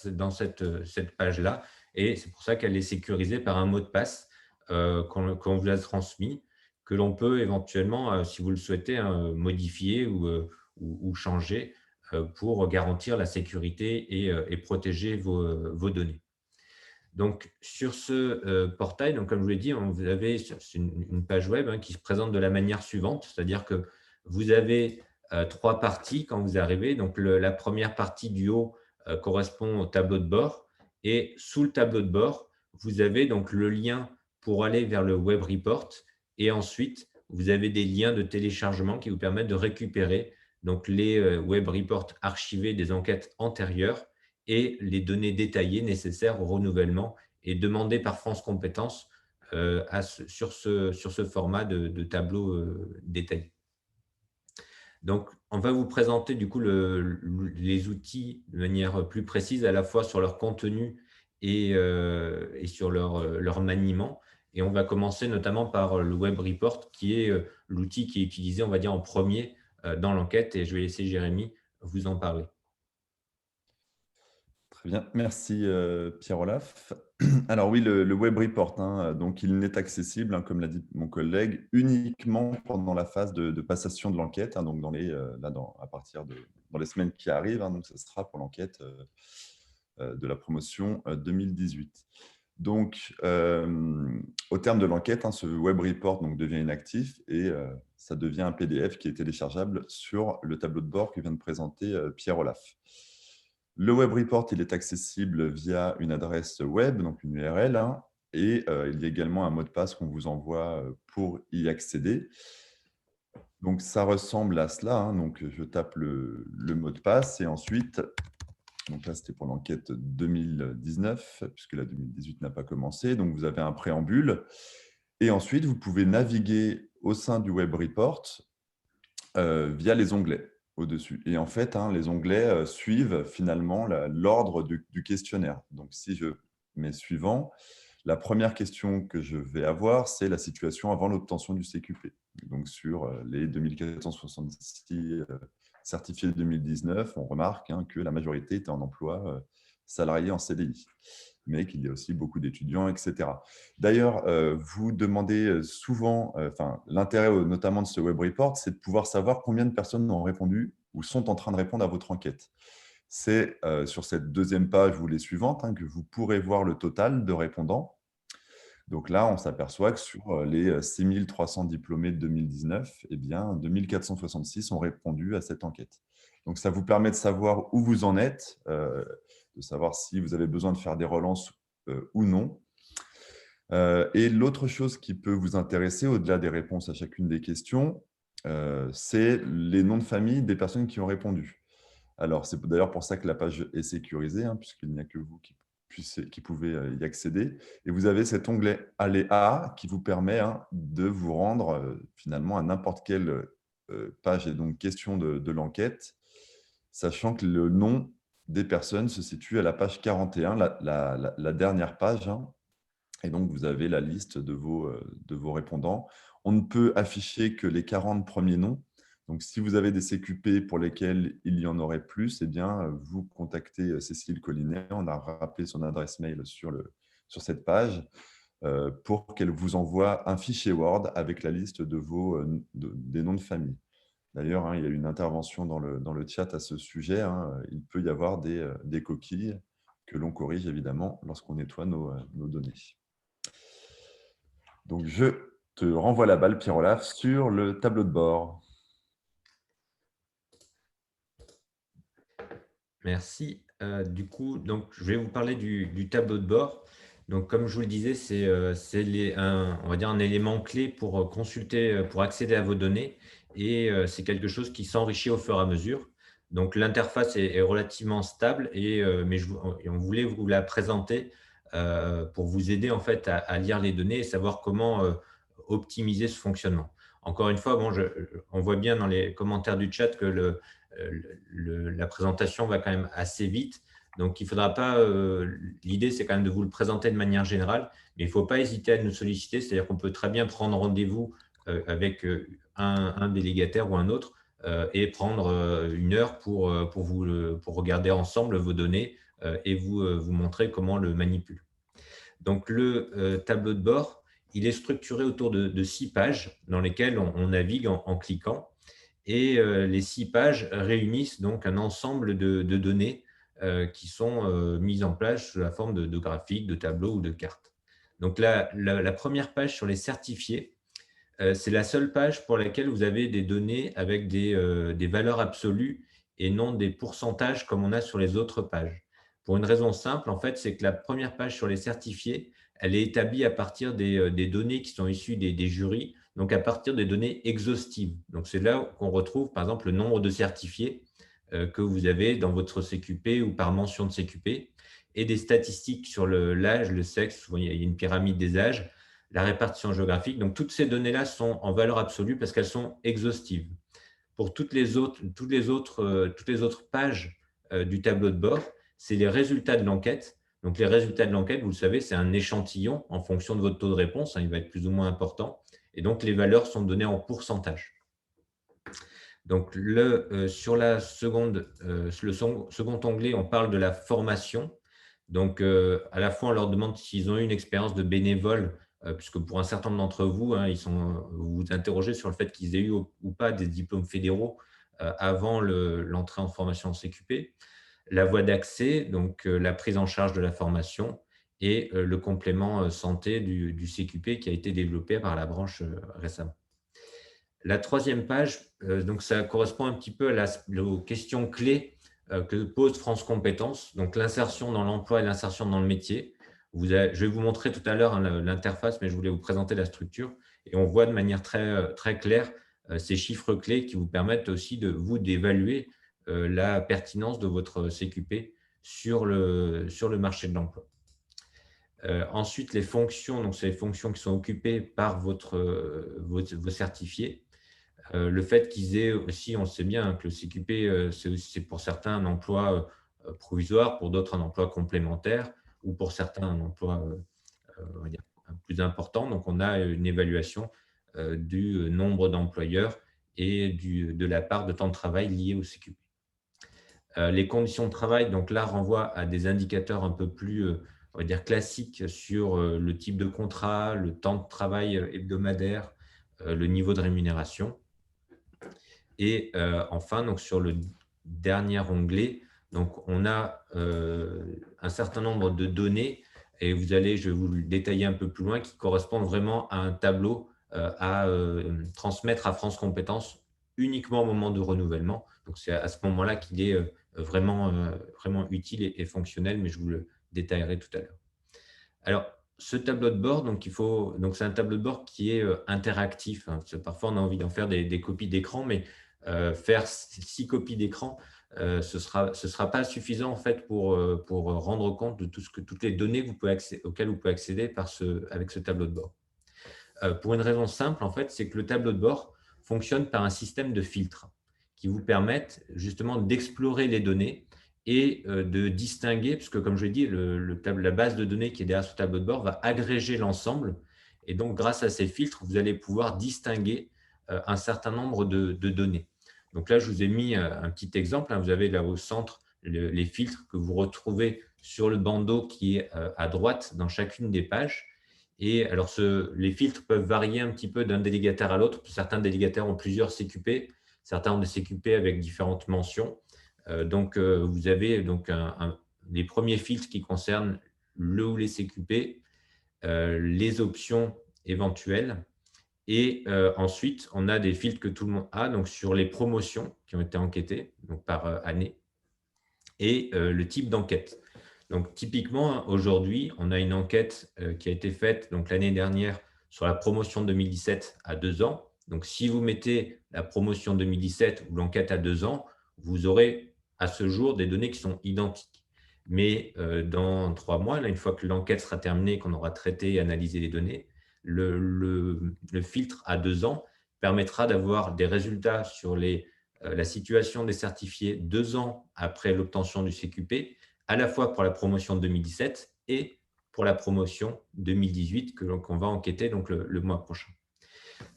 dans cette page-là et c'est pour ça qu'elle est sécurisée par un mot de passe qu'on vous a transmis, que l'on peut éventuellement, si vous le souhaitez, hein, modifier ou changer pour garantir la sécurité et protéger vos données. Donc, sur ce portail, donc, comme je vous l'ai dit, vous avez une page web hein, qui se présente de la manière suivante, c'est-à-dire que vous avez 3 parties quand vous arrivez. Donc, la première partie du haut correspond au tableau de bord et sous le tableau de bord, vous avez donc le lien pour aller vers le web report et ensuite, vous avez des liens de téléchargement qui vous permettent de récupérer donc, les web reports archivés des enquêtes antérieures et les données détaillées nécessaires au renouvellement et demandées par France Compétences sur ce format de tableau détaillé. Donc, on va vous présenter du coup les outils de manière plus précise, à la fois sur leur contenu et sur leur maniement. Et on va commencer notamment par le web report, qui est l'outil qui est utilisé, on va dire, en premier dans l'enquête. Et je vais laisser Jérémy vous en parler. Très bien, merci Pierre-Olaf. Alors oui, le web report, hein, donc il n'est accessible, hein, comme l'a dit mon collègue, uniquement pendant la phase de passation de l'enquête, hein, donc à partir dans les semaines qui arrivent, hein, donc ce sera pour l'enquête de la promotion 2018. Donc, au terme de l'enquête, hein, ce web report donc, devient inactif et ça devient un PDF qui est téléchargeable sur le tableau de bord que vient de présenter Pierre-Olaf. Le web report, il est accessible via une adresse web, donc une URL, hein, et il y a également un mot de passe qu'on vous envoie pour y accéder. Donc, ça ressemble à cela. Hein, donc, je tape le mot de passe et ensuite, donc là, c'était pour l'enquête 2019, puisque la 2018 n'a pas commencé. Donc, vous avez un préambule. Et ensuite, vous pouvez naviguer au sein du web report via les onglets au-dessus. Et en fait, hein, les onglets suivent finalement l'ordre du questionnaire. Donc, si je mets suivant, la première question que je vais avoir, c'est la situation avant l'obtention du CQP. Donc, sur les 2466 certifiés 2019, on remarque hein, que la majorité était en emploi salarié en CDI, mais qu'il y a aussi beaucoup d'étudiants, etc. D'ailleurs, vous demandez souvent, l'intérêt notamment de ce web report, c'est de pouvoir savoir combien de personnes ont répondu ou sont en train de répondre à votre enquête. C'est sur cette deuxième page ou les suivantes hein, que vous pourrez voir le total de répondants. Donc là, on s'aperçoit que sur les 6300 diplômés de 2019, eh bien, 2466 ont répondu à cette enquête. Donc, ça vous permet de savoir où vous en êtes, de savoir si vous avez besoin de faire des relances ou non. Et l'autre chose qui peut vous intéresser, au-delà des réponses à chacune des questions, c'est les noms de famille des personnes qui ont répondu. Alors, c'est d'ailleurs pour ça que la page est sécurisée, hein, puisqu'il n'y a que vous qui pouvez y accéder. Et vous avez cet onglet Aléa qui vous permet hein, de vous rendre finalement à n'importe quelle page et donc question de l'enquête, sachant que le nom des personnes se situe à la page 41, la dernière page. Hein, et donc, vous avez la liste de vos répondants. On ne peut afficher que les 40 premiers noms. Donc, si vous avez des CQP pour lesquels il y en aurait plus, eh bien, vous contactez Cécile Collinet. On a rappelé son adresse mail sur cette page pour qu'elle vous envoie un fichier Word avec la liste des noms de famille. D'ailleurs, hein, il y a eu une intervention dans le chat à ce sujet. Hein. Il peut y avoir des coquilles que l'on corrige évidemment lorsqu'on nettoie nos données. Donc, je te renvoie la balle, Pierre-Olaf, sur le tableau de bord. Merci. Du coup, donc, je vais vous parler du tableau de bord. Donc, comme je vous le disais, c'est on va dire un élément clé pour consulter, pour accéder à vos données. Et c'est quelque chose qui s'enrichit au fur et à mesure. Donc, l'interface est relativement stable, mais on voulait vous la présenter pour vous aider en fait à lire les données et savoir comment optimiser ce fonctionnement. Encore une fois, bon, on voit bien dans les commentaires du chat que la présentation va quand même assez vite. Donc, il faudra pas. L'idée, c'est quand même de vous le présenter de manière générale, mais il ne faut pas hésiter à nous solliciter. C'est-à-dire qu'on peut très bien prendre rendez-vous avec un délégataire ou un autre et prendre une heure pour regarder ensemble vos données et vous montrer comment le manipuler. Donc, le tableau de bord, il est structuré autour de 6 pages dans lesquelles on navigue en cliquant. Et les 6 pages réunissent donc un ensemble de données qui sont mises en place sous la forme de graphiques, de tableaux ou de cartes. Donc, la première page sur les certifiés, c'est la seule page pour laquelle vous avez des données avec des valeurs absolues et non des pourcentages comme on a sur les autres pages. Pour une raison simple, en fait, c'est que la première page sur les certifiés, elle est établie à partir des données qui sont issues des jurys, donc à partir des données exhaustives. Donc, c'est là qu'on retrouve, par exemple, le nombre de certifiés que vous avez dans votre CQP ou par mention de CQP et des statistiques sur l'âge, le sexe. Il y a une pyramide des âges, la répartition géographique. Donc, toutes ces données-là sont en valeur absolue parce qu'elles sont exhaustives. Pour toutes les autres pages du tableau de bord, c'est les résultats de l'enquête. Donc, les résultats de l'enquête, vous le savez, c'est un échantillon en fonction de votre taux de réponse. Hein, il va être plus ou moins important. Et donc, les valeurs sont données en pourcentage. Donc, sur le second onglet, on parle de la formation. Donc, à la fois, on leur demande s'ils ont eu une expérience de bénévole, puisque pour un certain nombre d'entre vous, hein, vous vous interrogez sur le fait qu'ils aient eu ou pas des diplômes fédéraux avant l'entrée en formation en CQP. La voie d'accès, donc la prise en charge de la formation et le complément santé du CQP qui a été développé par la branche récemment. La troisième page, donc ça correspond un petit peu aux questions clés que pose France Compétences, donc l'insertion dans l'emploi et l'insertion dans le métier. Je vais vous montrer tout à l'heure, hein, l'interface, mais je voulais vous présenter la structure. Et on voit de manière très claire ces chiffres clés qui vous permettent aussi d'évaluer la pertinence de votre CQP sur le marché de l'emploi. Ensuite, les fonctions, donc c'est les fonctions qui sont occupées par vos certifiés. Le fait qu'ils aient aussi, on le sait bien, hein, que le CQP, c'est pour certains un emploi provisoire, pour d'autres un emploi complémentaire, ou pour certains un emploi on va dire, plus important. Donc, on a une évaluation du nombre d'employeurs et de la part de temps de travail lié au CQP. Les conditions de travail, donc là, renvoient à des indicateurs un peu plus, on va dire, classiques sur le type de contrat, le temps de travail hebdomadaire, le niveau de rémunération. Et enfin, donc sur le dernier onglet, donc on a un certain nombre de données et je vais vous le détailler un peu plus loin, qui correspondent vraiment à un tableau à transmettre à France Compétences uniquement au moment de renouvellement. Donc c'est à ce moment-là qu'il est vraiment utile et fonctionnel, mais je vous le détaillerai tout à l'heure. Alors, ce tableau de bord, donc c'est un tableau de bord qui est interactif, hein. Parfois, on a envie d'en faire des copies d'écran, mais faire 6 copies d'écran, ce sera pas suffisant en fait pour rendre compte de toutes les données auxquelles vous pouvez accéder avec ce tableau de bord. Pour une raison simple, en fait, c'est que le tableau de bord fonctionne par un système de filtres qui vous permettent justement d'explorer les données et de distinguer, puisque comme je l'ai dit, la base de données qui est derrière ce tableau de bord va agréger l'ensemble. Et donc, grâce à ces filtres, vous allez pouvoir distinguer un certain nombre de données. Donc là, je vous ai mis un petit exemple, hein. Vous avez là au centre les filtres que vous retrouvez sur le bandeau qui est à droite dans chacune des pages. Et alors, les filtres peuvent varier un petit peu d'un délégataire à l'autre. Certains délégataires ont plusieurs CQP, certains ont des CQP avec différentes mentions. Vous avez donc les premiers filtres qui concernent le ou les CQP, les options éventuelles. Et ensuite, on a des filtres que tout le monde a, donc sur les promotions qui ont été enquêtées donc par année et le type d'enquête. Donc, typiquement, aujourd'hui, on a une enquête qui a été faite l'année dernière sur la promotion 2017 à 2 ans. Donc, si vous mettez la promotion 2017 ou l'enquête à 2 ans, vous aurez à ce jour des données qui sont identiques. Mais dans 3 mois, là, une fois que l'enquête sera terminée, qu'on aura traité et analysé les données, le filtre à 2 ans permettra d'avoir des résultats sur la situation des certifiés 2 ans après l'obtention du CQP, à la fois pour la promotion de 2017 et pour la promotion 2018 qu'on va enquêter le mois prochain.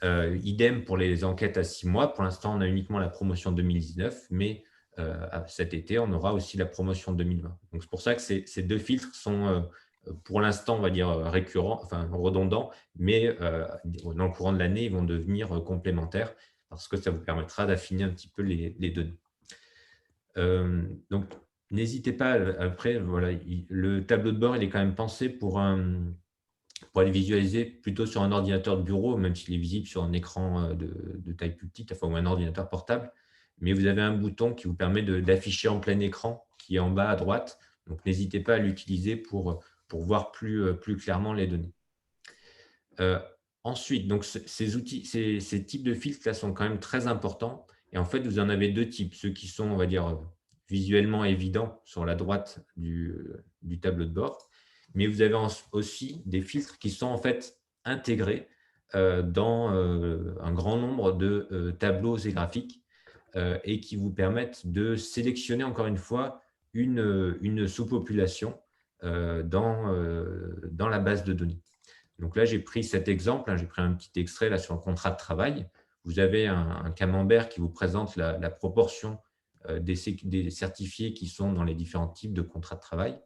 Idem pour les enquêtes à 6 mois. Pour l'instant, on a uniquement la promotion 2019, mais cet été, on aura aussi la promotion 2020. Donc, c'est pour ça que ces deux filtres sont, pour l'instant, on va dire récurrents, enfin redondants, mais dans le courant de l'année, ils vont devenir complémentaires parce que ça vous permettra d'affiner un petit peu les données. Donc, n'hésitez pas, après, voilà, le tableau de bord, il est quand même pensé pour aller visualiser plutôt sur un ordinateur de bureau, même s'il est visible sur un écran de taille plus petite, enfin, ou un ordinateur portable. Mais vous avez un bouton qui vous permet d'afficher en plein écran, qui est en bas à droite. Donc, n'hésitez pas à l'utiliser pour voir plus clairement les données. Ensuite, donc, ces types de filtres-là sont quand même très importants. Et en fait, vous en avez 2 types. Ceux qui sont, on va dire, visuellement évidents sur la droite du tableau de bord. Mais vous avez aussi des filtres qui sont en fait intégrés dans un grand nombre de tableaux et graphiques et qui vous permettent de sélectionner encore une fois une sous-population dans la base de données. Donc là, j'ai pris cet exemple, hein, j'ai pris un petit extrait là, sur le contrat de travail. Vous avez un camembert qui vous présente la proportion des certifiés qui sont dans les différents types de contrats de travail.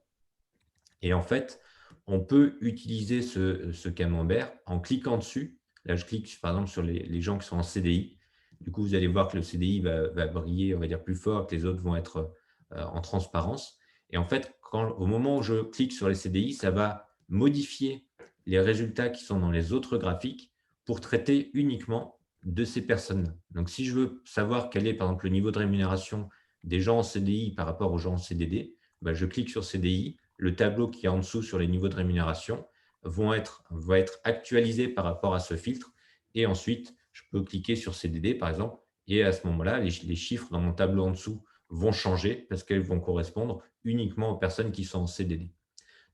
Et en fait, on peut utiliser ce camembert en cliquant dessus. Là, je clique par exemple sur les gens qui sont en CDI. Du coup, vous allez voir que le CDI va briller, on va dire, plus fort, que les autres vont être en transparence. Et en fait, au moment où je clique sur les CDI, ça va modifier les résultats qui sont dans les autres graphiques pour traiter uniquement de ces personnes. Donc, si je veux savoir quel est, par exemple, le niveau de rémunération des gens en CDI par rapport aux gens en CDD, ben, je clique sur CDI. Le tableau qui est en dessous sur les niveaux de rémunération va être actualisé par rapport à ce filtre. Et ensuite, je peux cliquer sur CDD, par exemple, et à ce moment-là, les chiffres dans mon tableau en dessous vont changer parce qu'elles vont correspondre uniquement aux personnes qui sont en CDD.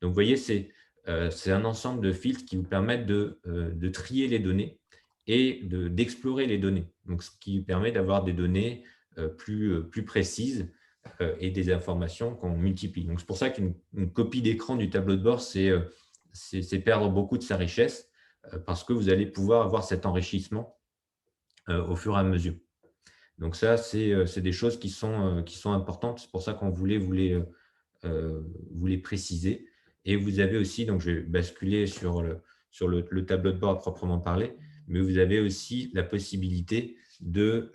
Donc, vous voyez, c'est un ensemble de filtres qui vous permettent de trier les données et d'explorer les données. Donc, ce qui permet d'avoir des données plus précises et des informations qu'on multiplie. Donc, c'est pour ça qu'une copie d'écran du tableau de bord, c'est perdre beaucoup de sa richesse parce que vous allez pouvoir avoir cet enrichissement au fur et à mesure. Donc, ça, c'est des choses qui sont importantes. C'est pour ça qu'on voulait vous les préciser. Et vous avez aussi, donc je vais basculer sur le tableau de bord à proprement parler, mais vous avez aussi la possibilité de…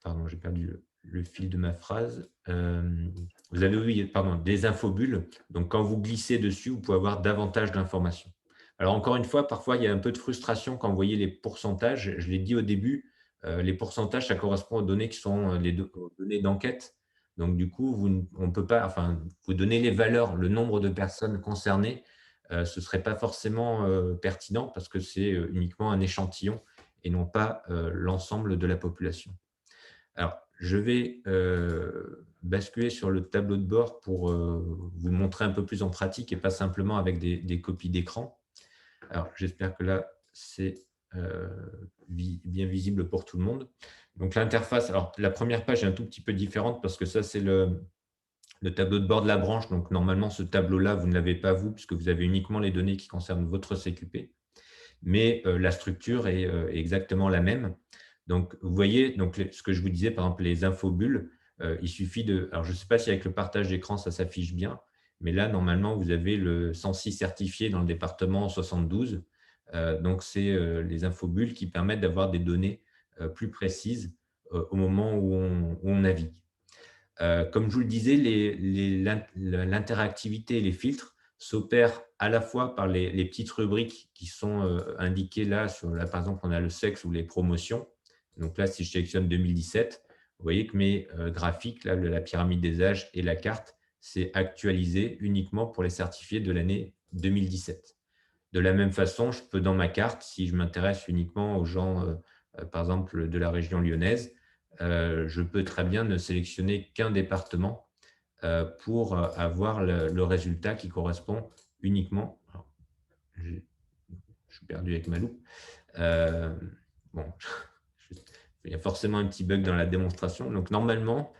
pardon, j'ai perdu le fil de ma phrase. Vous avez, oui, pardon, des infobulles. Donc, quand vous glissez dessus, vous pouvez avoir davantage d'informations. Alors, encore une fois, parfois, il y a un peu de frustration quand vous voyez les pourcentages. Je l'ai dit au début, les pourcentages, ça correspond aux données qui sont aux données d'enquête. Donc, du coup, on ne peut pas, enfin, vous donnez les valeurs, le nombre de personnes concernées, ce ne serait pas forcément pertinent parce que c'est uniquement un échantillon et non pas l'ensemble de la population. Alors, je vais basculer sur le tableau de bord pour vous montrer un peu plus en pratique et pas simplement avec des copies d'écran. Alors, j'espère que là, c'est bien visible pour tout le monde. Donc, l'interface, alors la première page est un tout petit peu différente parce que ça, c'est le tableau de bord de la branche. Donc, normalement, ce tableau-là, vous ne l'avez pas vous puisque vous avez uniquement les données qui concernent votre CQP. Mais la structure est exactement la même. Donc, vous voyez, donc, ce que je vous disais, par exemple, les infobulles, il suffit de… Alors, je ne sais pas si avec le partage d'écran, ça s'affiche bien, mais là, normalement, vous avez le 106 certifié dans le département 72. Donc, c'est les infobulles qui permettent d'avoir des données plus précises au moment où on navigue. Comme je vous le disais, l'interactivité et les filtres s'opèrent à la fois par les petites rubriques qui sont indiquées là, là, par exemple, on a le sexe ou les promotions. Donc là, si je sélectionne 2017, vous voyez que mes graphiques, là, la pyramide des âges et la carte, c'est actualisé uniquement pour les certifiés de l'année 2017. De la même façon, je peux dans ma carte, si je m'intéresse uniquement aux gens, par exemple, de la région lyonnaise, je peux très bien ne sélectionner qu'un département pour avoir le résultat qui correspond uniquement… Alors, je suis perdu avec ma loupe. Bon, il y a forcément un petit bug dans la démonstration. Donc, normalement,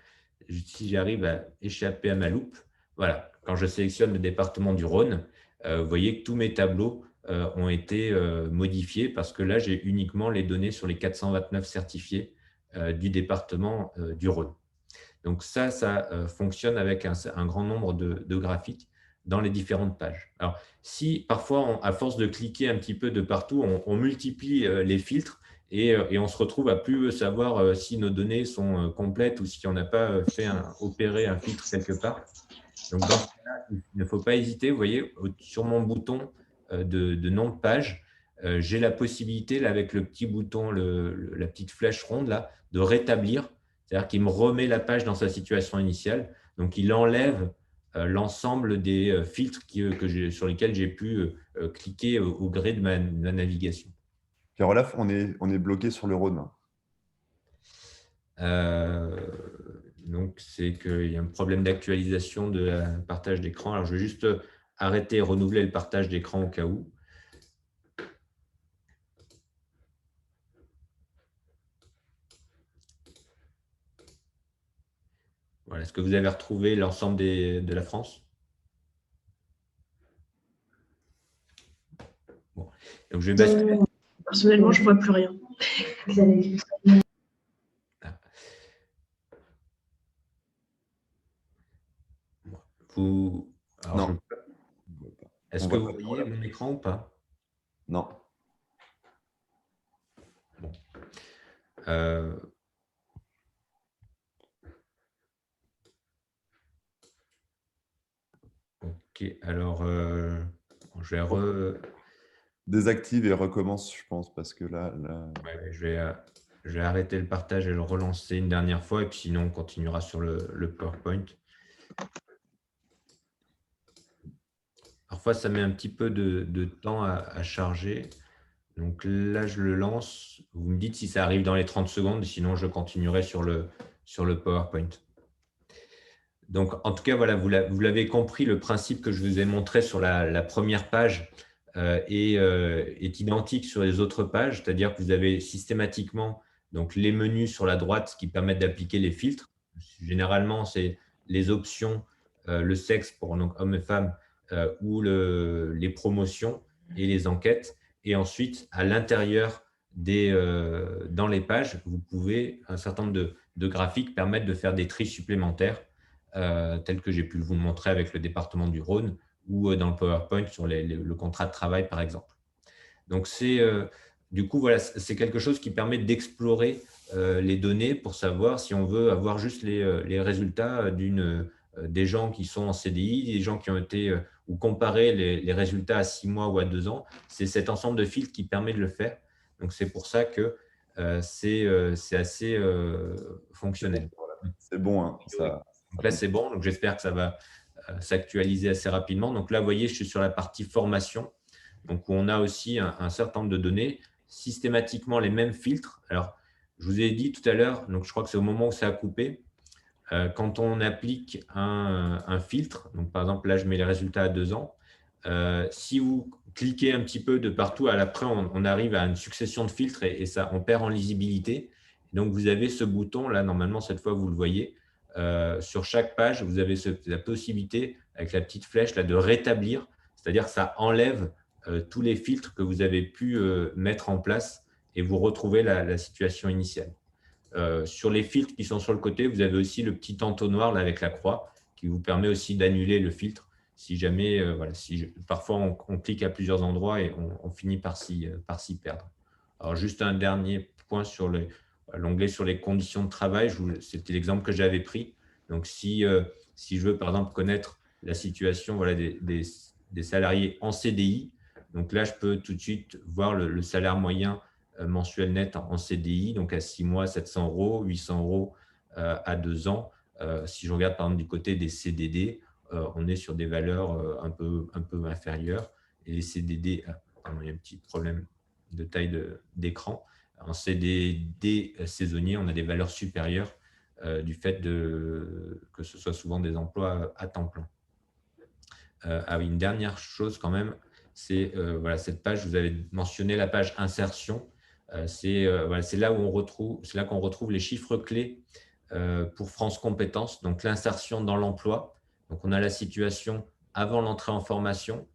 si j'arrive à échapper à ma loupe, voilà, quand je sélectionne le département du Rhône, vous voyez que tous mes tableaux ont été modifiés parce que là, j'ai uniquement les données sur les 429 certifiés du département du Rhône. Donc ça fonctionne avec un grand nombre de graphiques dans les différentes pages. Alors, si parfois, à force de cliquer un petit peu de partout, on multiplie les filtres et on se retrouve à plus savoir si nos données sont complètes ou si on n'a pas opéré un filtre quelque part. Donc, dans ce cas-là, il ne faut pas hésiter. Vous voyez, sur mon bouton de nom de page, j'ai la possibilité, là, avec le petit bouton, la petite flèche ronde, là, de rétablir. C'est-à-dire qu'il me remet la page dans sa situation initiale. Donc, il enlève l'ensemble des filtres sur lesquels j'ai pu cliquer au gré de ma navigation. Pierre-Olaf, on est bloqué sur le Rhône. Donc, c'est qu'il y a un problème d'actualisation de partage d'écran. Alors, je vais juste arrêter et renouveler le partage d'écran au cas où. Voilà. Est-ce que vous avez retrouvé l'ensemble de la France? Bon. Donc, je vais basculer. Personnellement, je ne vois plus rien. Alors, Non, est-ce on que voit vous pas trop voyez là. mon écran ou pas? Non. Bon. Euh, Ok, alors je vais, Désactive et recommence, je pense, parce que là... ouais, je vais arrêter le partage et le relancer une dernière fois, et puis sinon on continuera sur le PowerPoint. Parfois, ça met un petit peu de temps à charger. Donc là, je le lance. Vous me dites si ça arrive dans les 30 secondes, sinon je continuerai sur le PowerPoint. Donc, en tout cas, voilà, vous l'avez compris, le principe que je vous ai montré sur la première page est identique sur les autres pages, c'est-à-dire que vous avez systématiquement donc, les menus sur la droite qui permettent d'appliquer les filtres. Généralement, c'est les options, le sexe pour donc, hommes et femmes, ou les promotions et les enquêtes. Et ensuite, à l'intérieur dans les pages, vous pouvez, un certain nombre de graphiques permettent de faire des tris supplémentaires, tel que j'ai pu vous le montrer avec le département du Rhône ou dans le PowerPoint sur le contrat de travail, par exemple. Donc, du coup, voilà, c'est quelque chose qui permet d'explorer les données pour savoir si on veut avoir juste les résultats des gens qui sont en CDI, des gens qui ont été, ou comparer les résultats à 6 mois ou à 2 ans. C'est cet ensemble de filtres qui permet de le faire. Donc, c'est pour ça que c'est assez fonctionnel. C'est bon, hein, ça... Donc là, c'est bon. Donc, j'espère que ça va s'actualiser assez rapidement. Donc là, vous voyez, je suis sur la partie formation, donc où on a aussi un certain nombre de données, systématiquement les mêmes filtres. Alors, je vous ai dit tout à l'heure, donc je crois que c'est au moment où ça a coupé, quand on applique un filtre, donc par exemple, là, je mets les résultats à 2 ans, si vous cliquez un petit peu de partout, après, on arrive à une succession de filtres et ça, on perd en lisibilité. Donc, vous avez ce bouton, là, normalement, cette fois, vous le voyez. Sur chaque page, vous avez la possibilité, avec la petite flèche, là, de rétablir, c'est-à-dire que ça enlève tous les filtres que vous avez pu mettre en place et vous retrouvez la situation initiale. Sur les filtres qui sont sur le côté, vous avez aussi le petit entonnoir là, avec la croix qui vous permet aussi d'annuler le filtre si jamais, parfois on clique à plusieurs endroits et on finit par s'y perdre. Alors, juste un dernier point sur l'onglet sur les conditions de travail. C'était l'exemple que j'avais pris. Donc, si je veux, par exemple, connaître la situation des salariés en CDI, donc là, je peux tout de suite voir le salaire moyen mensuel net en CDI, donc à 6 mois, 700 €, 800 € à 2 ans. Si je regarde par exemple du côté des CDD, on est sur des valeurs un peu inférieures. Et les CDD, il y a un petit problème de taille d'écran. En CDD saisonnier, on a des valeurs supérieures du fait que ce soit souvent des emplois à temps plein. Ah oui, une dernière chose quand même, c'est cette page, vous avez mentionné la page insertion. C'est là qu'on retrouve les chiffres clés pour France Compétences, donc l'insertion dans l'emploi. Donc, on a la situation avant l'entrée en formation.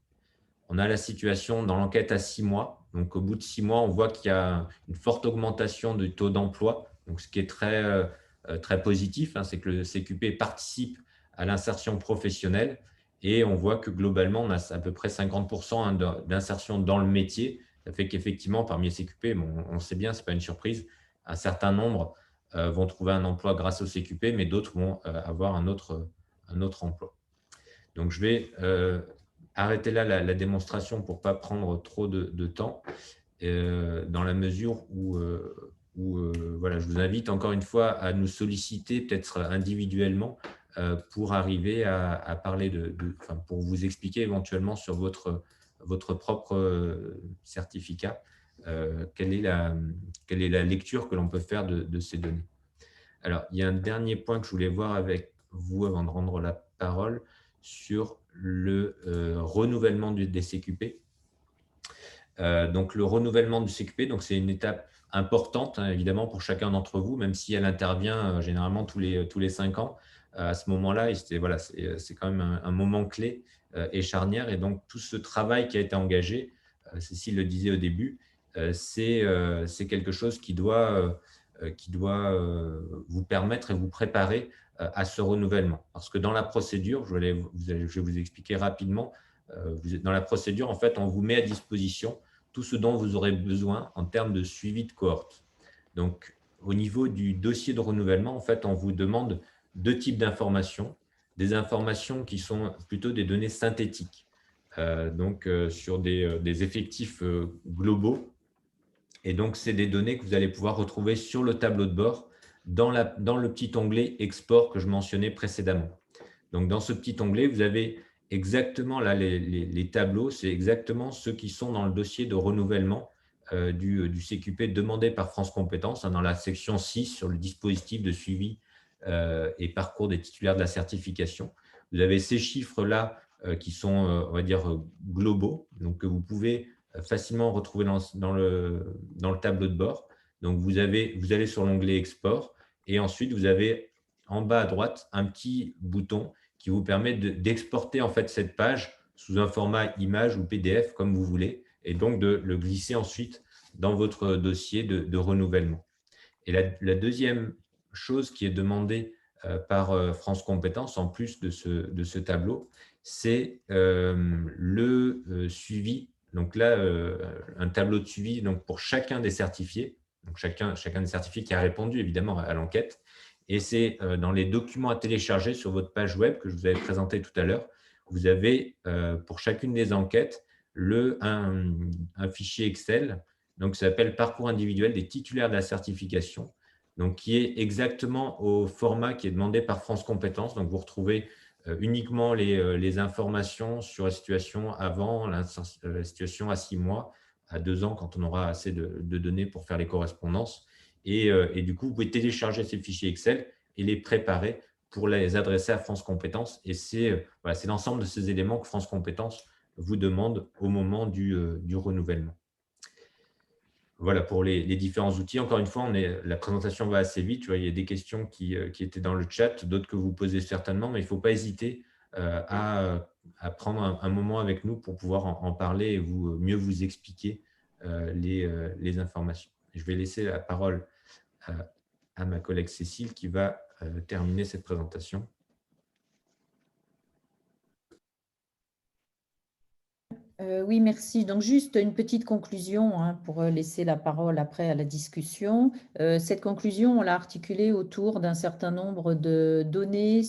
On a la situation dans l'enquête à 6 mois. Donc, au bout de 6 mois, on voit qu'il y a une forte augmentation du taux d'emploi. Donc, ce qui est très positif, hein, c'est que le CQP participe à l'insertion professionnelle. Et on voit que globalement, on a à peu près 50% d'insertion dans le métier. Ça fait qu'effectivement, parmi les CQP, on sait bien, ce n'est pas une surprise, un certain nombre vont trouver un emploi grâce au CQP, mais d'autres vont avoir un autre emploi. Donc, je vais arrêter là la démonstration pour ne pas prendre trop de temps, dans la mesure où je vous invite encore une fois à nous solliciter, peut-être individuellement, pour arriver à parler pour vous expliquer éventuellement sur votre propre certificat, quelle est la lecture que l'on peut faire de ces données. Alors, il y a un dernier point que je voulais voir avec vous avant de rendre la parole sur le renouvellement des CQP. Donc, le renouvellement du CQP, c'est une étape importante, hein, évidemment, pour chacun d'entre vous, même si elle intervient généralement tous les 5 ans. À ce moment-là, c'est quand même un moment clé et charnière. Et donc, tout ce travail qui a été engagé, Cécile le disait au début, c'est quelque chose qui doit vous permettre et vous préparer à ce renouvellement. Parce que dans la procédure, je vais vous expliquer rapidement, dans la procédure, en fait, on vous met à disposition tout ce dont vous aurez besoin en termes de suivi de cohorte. Donc, au niveau du dossier de renouvellement, en fait, on vous demande deux types d'informations. Des informations qui sont plutôt des données synthétiques, sur des effectifs globaux. Et donc, c'est des données que vous allez pouvoir retrouver sur le tableau de bord dans le petit onglet Export que je mentionnais précédemment. Donc, dans ce petit onglet, vous avez exactement là les tableaux, c'est exactement ceux qui sont dans le dossier de renouvellement du CQP demandé par France Compétences, dans la section 6 sur le dispositif de suivi et parcours des titulaires de la certification. Vous avez ces chiffres-là qui sont, on va dire, globaux, donc que vous pouvez facilement retrouver dans le tableau de bord. Donc, vous allez sur l'onglet Export et ensuite, vous avez en bas à droite un petit bouton qui vous permet d'exporter en fait cette page sous un format image ou PDF comme vous voulez et donc de le glisser ensuite dans votre dossier de renouvellement. Et la deuxième chose qui est demandée par France Compétences, en plus de ce tableau, c'est le suivi. Donc là, un tableau de suivi donc pour chacun des certifiés, donc chacun des certifiés qui a répondu évidemment à l'enquête. Et c'est dans les documents à télécharger sur votre page web que je vous avais présenté tout à l'heure. Vous avez pour chacune des enquêtes un fichier Excel donc ça s'appelle Parcours individuel des titulaires de la certification, donc qui est exactement au format qui est demandé par France Compétences. Donc vous retrouvez uniquement les informations sur la situation avant, la situation à 6 mois, à 2 ans, quand on aura assez de données pour faire les correspondances. Et du coup, vous pouvez télécharger ces fichiers Excel et les préparer pour les adresser à France Compétences. Et c'est l'ensemble de ces éléments que France Compétences vous demande au moment du renouvellement. Voilà pour les différents outils. Encore une fois, la présentation va assez vite. Il y a des questions qui étaient dans le chat, d'autres que vous posez certainement, mais il ne faut pas hésiter à prendre un moment avec nous pour pouvoir en parler et mieux vous expliquer les informations. Je vais laisser la parole à ma collègue Cécile qui va terminer cette présentation. Oui, merci. Donc, juste une petite conclusion pour laisser la parole après à la discussion. Cette conclusion, on l'a articulée autour d'un certain nombre de données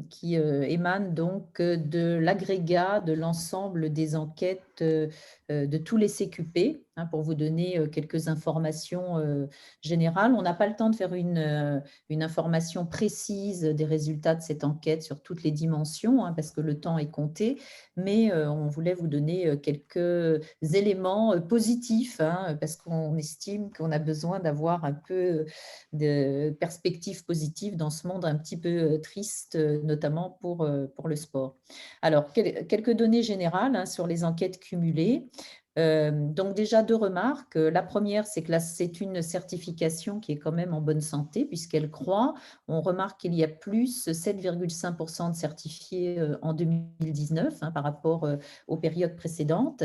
qui émanent donc de l'agrégat de l'ensemble des enquêtes de tous les CQP. Pour vous donner quelques informations générales. On n'a pas le temps de faire une information précise des résultats de cette enquête sur toutes les dimensions, parce que le temps est compté, mais on voulait vous donner quelques éléments positifs, parce qu'on estime qu'on a besoin d'avoir un peu de perspectives positives dans ce monde un petit peu triste, notamment pour le sport. Alors, quelques données générales sur les enquêtes cumulées. Donc déjà 2 remarques. La première, c'est que c'est une certification qui est quand même en bonne santé puisqu'elle croît. On remarque qu'il y a plus 7,5% de certifiés en 2019 par rapport aux périodes précédentes.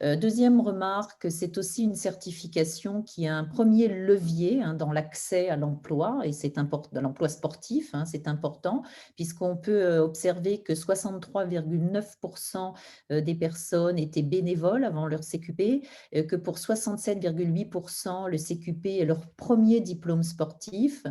Deuxième remarque, c'est aussi une certification qui a un premier levier dans l'accès à l'emploi, et c'est important, dans l'emploi sportif, c'est important, puisqu'on peut observer que 63,9% des personnes étaient bénévoles avant leur CQP, que pour 67,8%, le CQP est leur premier diplôme sportif.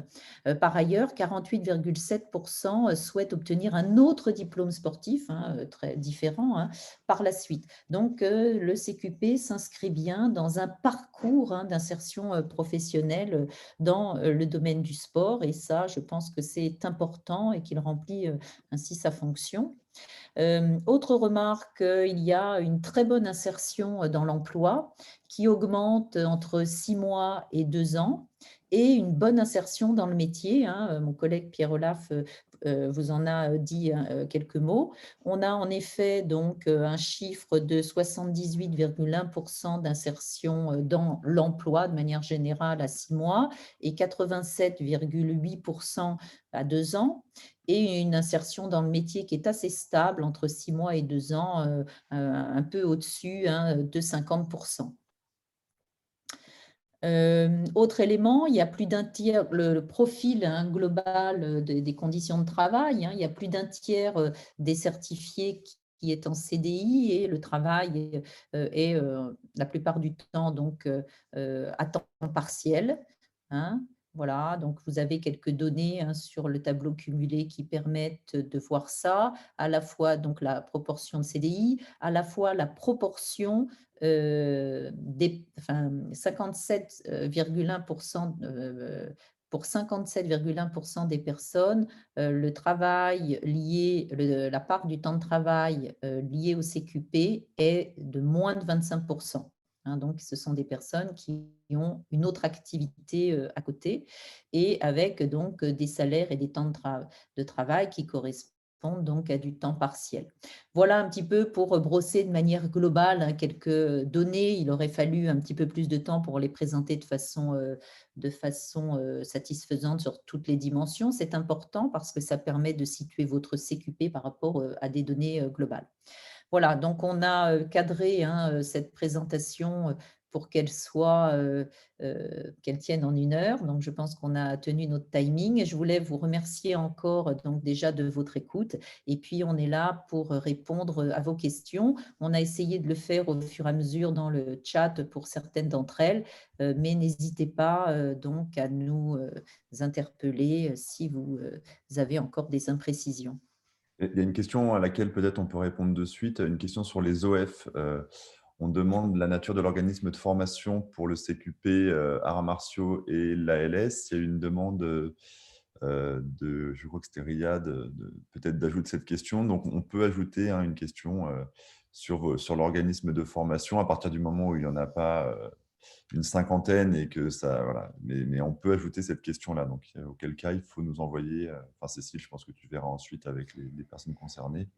Par ailleurs, 48,7% souhaitent obtenir un autre diplôme sportif, très différent, par la suite. Donc, le CQP s'inscrit bien dans un parcours d'insertion professionnelle dans le domaine du sport. Et ça, je pense que c'est important et qu'il remplit ainsi sa fonction. Autre remarque, il y a une très bonne insertion dans l'emploi qui augmente entre 6 mois et 2 ans et une bonne insertion dans le métier. Mon collègue Pierre Olaf vous en a dit quelques mots. On a en effet donc un chiffre de 78,1% d'insertion dans l'emploi de manière générale à 6 mois et 87,8% à 2 ans et une insertion dans le métier qui est assez stable entre 6 mois et 2 ans, un peu au-dessus de 50%. Autre élément, il y a plus d'un tiers, le profil global des conditions de travail, il y a plus d'un tiers des certifiés qui est en CDI et le travail est la plupart du temps donc, à temps partiel. Voilà, donc vous avez quelques données sur le tableau cumulé qui permettent de voir ça, à la fois donc la proportion de CDI, à la fois la proportion 57,1% pour 57,1% des personnes, le travail lié, la part du temps de travail lié au CQP est de moins de 25%. Donc, ce sont des personnes qui ont une autre activité à côté et avec donc des salaires et des temps de travail qui correspondent donc à du temps partiel. Voilà un petit peu pour brosser de manière globale quelques données. Il aurait fallu un petit peu plus de temps pour les présenter de façon satisfaisante sur toutes les dimensions. C'est important parce que ça permet de situer votre CQP par rapport à des données globales. Voilà, donc on a cadré cette présentation pour qu'elle tienne en 1 heure. Donc, je pense qu'on a tenu notre timing. Je voulais vous remercier encore donc déjà de votre écoute. Et puis, on est là pour répondre à vos questions. On a essayé de le faire au fur et à mesure dans le chat pour certaines d'entre elles, mais n'hésitez pas donc à nous interpeller si vous avez encore des imprécisions. Il y a une question à laquelle peut-être on peut répondre de suite, une question sur les OF. On demande la nature de l'organisme de formation pour le CQP, arts martiaux et l'ALS. Il y a eu une demande je crois que c'était Riyad, peut-être d'ajouter cette question. Donc, on peut ajouter une question sur l'organisme de formation à partir du moment où il n'y en a pas une cinquantaine et que ça, voilà. Mais on peut ajouter cette question-là. Donc, auquel cas, il faut nous envoyer, Cécile, je pense que tu verras ensuite avec les personnes concernées,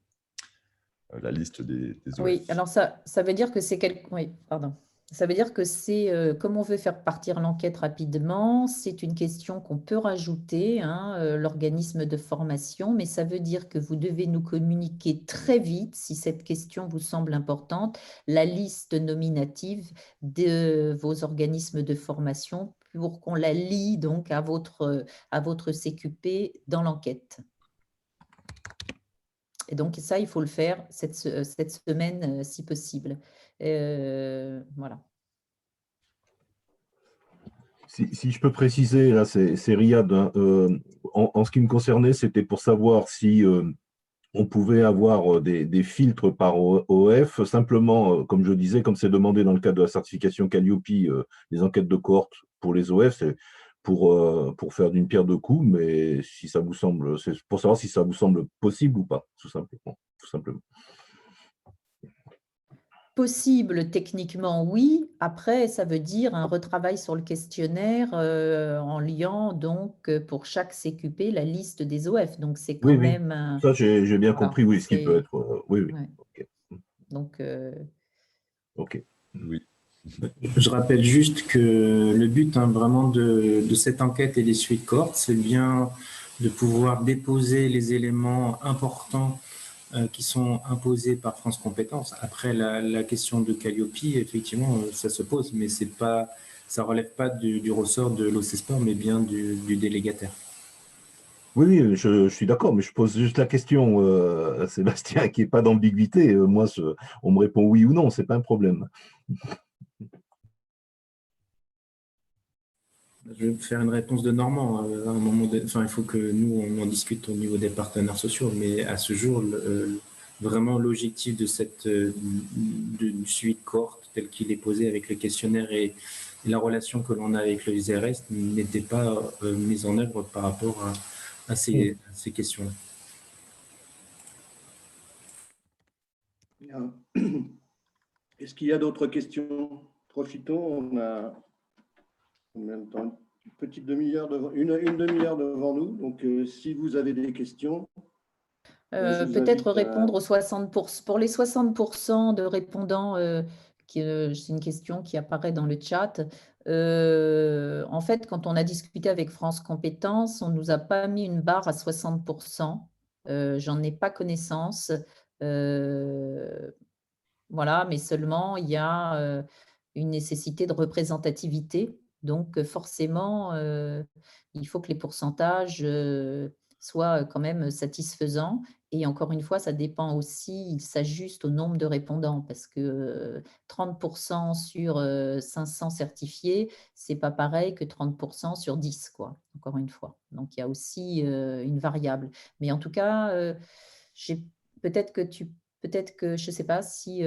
la liste des OF. Oui, alors ça veut dire que c'est oui, pardon. Ça veut dire que c'est, comme on veut faire partir l'enquête rapidement, c'est une question qu'on peut rajouter, l'organisme de formation, mais ça veut dire que vous devez nous communiquer très vite, si cette question vous semble importante, la liste nominative de vos organismes de formation pour qu'on la lie donc à votre CQP dans l'enquête. Et donc, ça, il faut le faire cette semaine, si possible. Voilà. Si je peux préciser, là, c'est Riyad. En ce qui me concernait, c'était pour savoir si on pouvait avoir des filtres par OF. Simplement, comme je disais, comme c'est demandé dans le cadre de la certification Calliope, les enquêtes de cohorte pour les OF, c'est pour faire d'une pierre deux coups, mais si ça vous semble, c'est pour savoir si ça vous semble possible ou pas, tout simplement. Possible techniquement, oui. Après, ça veut dire un retravail sur le questionnaire en liant donc pour chaque CQP la liste des OF. Donc, c'est quand même… Ça, j'ai bien compris, oui, ce qui peut être… oui. Ouais. Okay. Donc… OK. Oui. Je rappelle juste que le but vraiment de cette enquête et des suites cohortes, c'est bien de pouvoir déposer les éléments importants qui sont imposés par France Compétences. Après, la question de Calliope, effectivement, ça se pose, mais ça ne relève pas du ressort de l'OCESPOR, mais bien du délégataire. Oui, je suis d'accord, mais je pose juste la question, Sébastien, qu'il n'y ait pas d'ambiguïté. Moi, on me répond oui ou non, ce n'est pas un problème. Je vais faire une réponse de Normand. À un moment il faut que nous, on en discute au niveau des partenaires sociaux, mais à ce jour, vraiment l'objectif de d'une suite cohorte tel qu'il est posé avec le questionnaire et la relation que l'on a avec le ISRS n'était pas mise en œuvre par rapport à ces questions-là. Est-ce qu'il y a d'autres questions? Profitons, on a en même temps une petite demi-heure une demi-heure devant nous. Donc, si vous avez des questions, peut-être répondre aux 60%. Pour les 60% de répondants, c'est une question qui apparaît dans le chat. En fait, quand on a discuté avec France Compétences, on ne nous a pas mis une barre à 60%. J'en ai pas connaissance. Voilà, mais seulement il y a une nécessité de représentativité. Donc, forcément, il faut que les pourcentages soient quand même satisfaisants. Et encore une fois, ça dépend aussi, il s'ajuste au nombre de répondants parce que 30% sur 500 certifiés, c'est pas pareil que 30% sur 10, quoi, encore une fois. Donc, il y a aussi une variable. Mais en tout cas, peut-être que je ne sais pas si,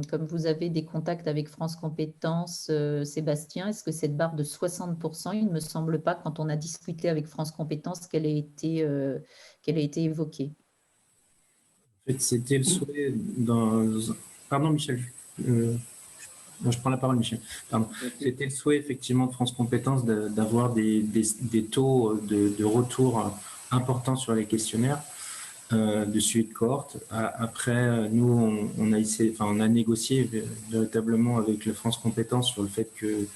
comme vous avez des contacts avec France Compétences, Sébastien, est-ce que cette barre de 60%, il ne me semble pas, quand on a discuté avec France Compétences, qu'elle ait été évoquée. En fait, c'était le souhait Pardon, Michel. Je prends la parole, Michel. C'était le souhait, effectivement, de France Compétences d'avoir des taux de retour importants sur les questionnaires de suivi de cohorte. Après, nous, on a négocié véritablement avec la France Compétences sur le fait que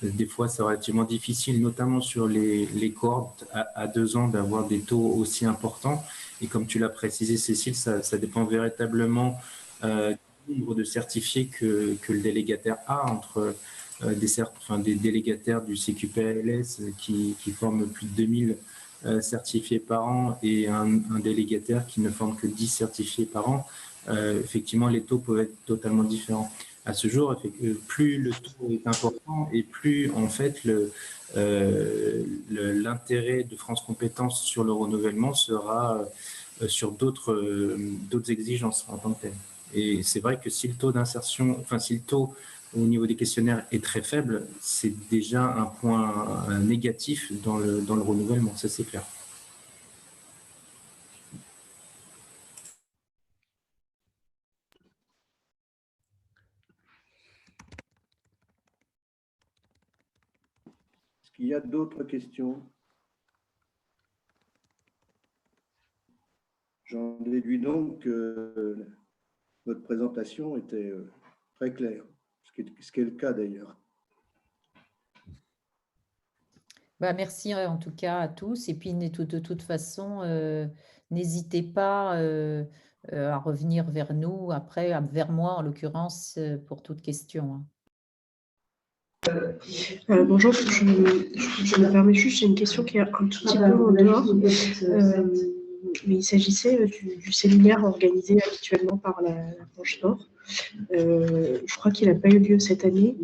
des fois, c'est relativement difficile, notamment sur les cohortes à 2 ans, d'avoir des taux aussi importants. Et comme tu l'as précisé, Cécile, ça dépend véritablement du nombre de certifiés que le délégataire a entre des délégataires du CQPLS qui forment plus de 2000 certifiés par an et un délégataire qui ne forme que 10 certifiés par an. Effectivement, les taux peuvent être totalement différents. À ce jour, plus le taux est important et plus en fait l'intérêt de France Compétences sur le renouvellement sera sur d'autres exigences en tant que tel. Et c'est vrai que si le taux d'insertion, si le taux au niveau des questionnaires est très faible, c'est déjà un point négatif dans le renouvellement, ça c'est clair. Est-ce qu'il y a d'autres questions? J'en déduis donc que votre présentation était très claire, ce qui est le cas d'ailleurs. Merci en tout cas à tous. Et puis, de toute façon, n'hésitez pas à revenir vers nous, après, vers moi en l'occurrence, pour toute question. Bonjour, je me permets juste, j'ai une question qui est un tout petit peu en dehors, mais il s'agissait du séminaire organisé habituellement par la branche Nord. Je crois qu'il n'a pas eu lieu cette année.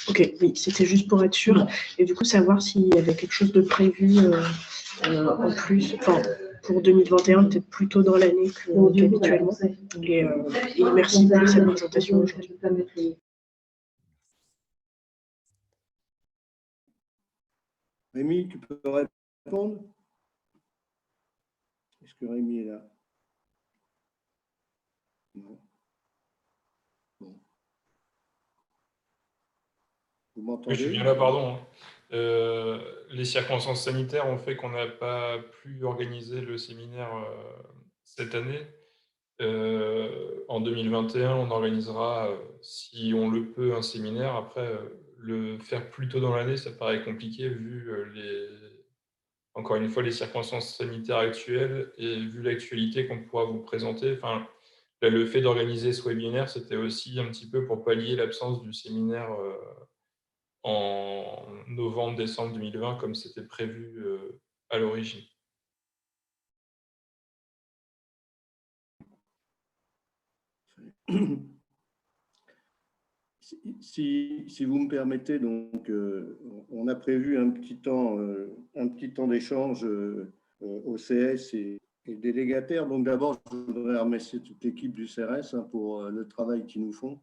Ok, oui, c'était juste pour être sûr. Et du coup, savoir s'il y avait quelque chose de prévu en plus, pour 2021, peut-être plus tôt dans l'année qu'habituellement. Et merci pour cette présentation aujourd'hui. Rémi, tu peux répondre? Est-ce que Rémi est là? Non. Bon. Vous m'entendez? Oui, je suis bien là, pardon. Les circonstances sanitaires ont fait qu'on n'a pas pu organiser le séminaire cette année. En 2021, on organisera, si on le peut, un séminaire. Après, le faire plus tôt dans l'année, ça paraît compliqué vu encore une fois, les circonstances sanitaires actuelles et vu l'actualité qu'on pourra vous présenter. Enfin, là, le fait d'organiser ce webinaire, c'était aussi un petit peu pour pallier l'absence du séminaire en novembre-décembre 2020, comme c'était prévu à l'origine. Si vous me permettez, donc, on a prévu un petit temps d'échange au CS et délégataires. Donc d'abord, je voudrais remercier toute l'équipe du CRS pour le travail qu'ils nous font.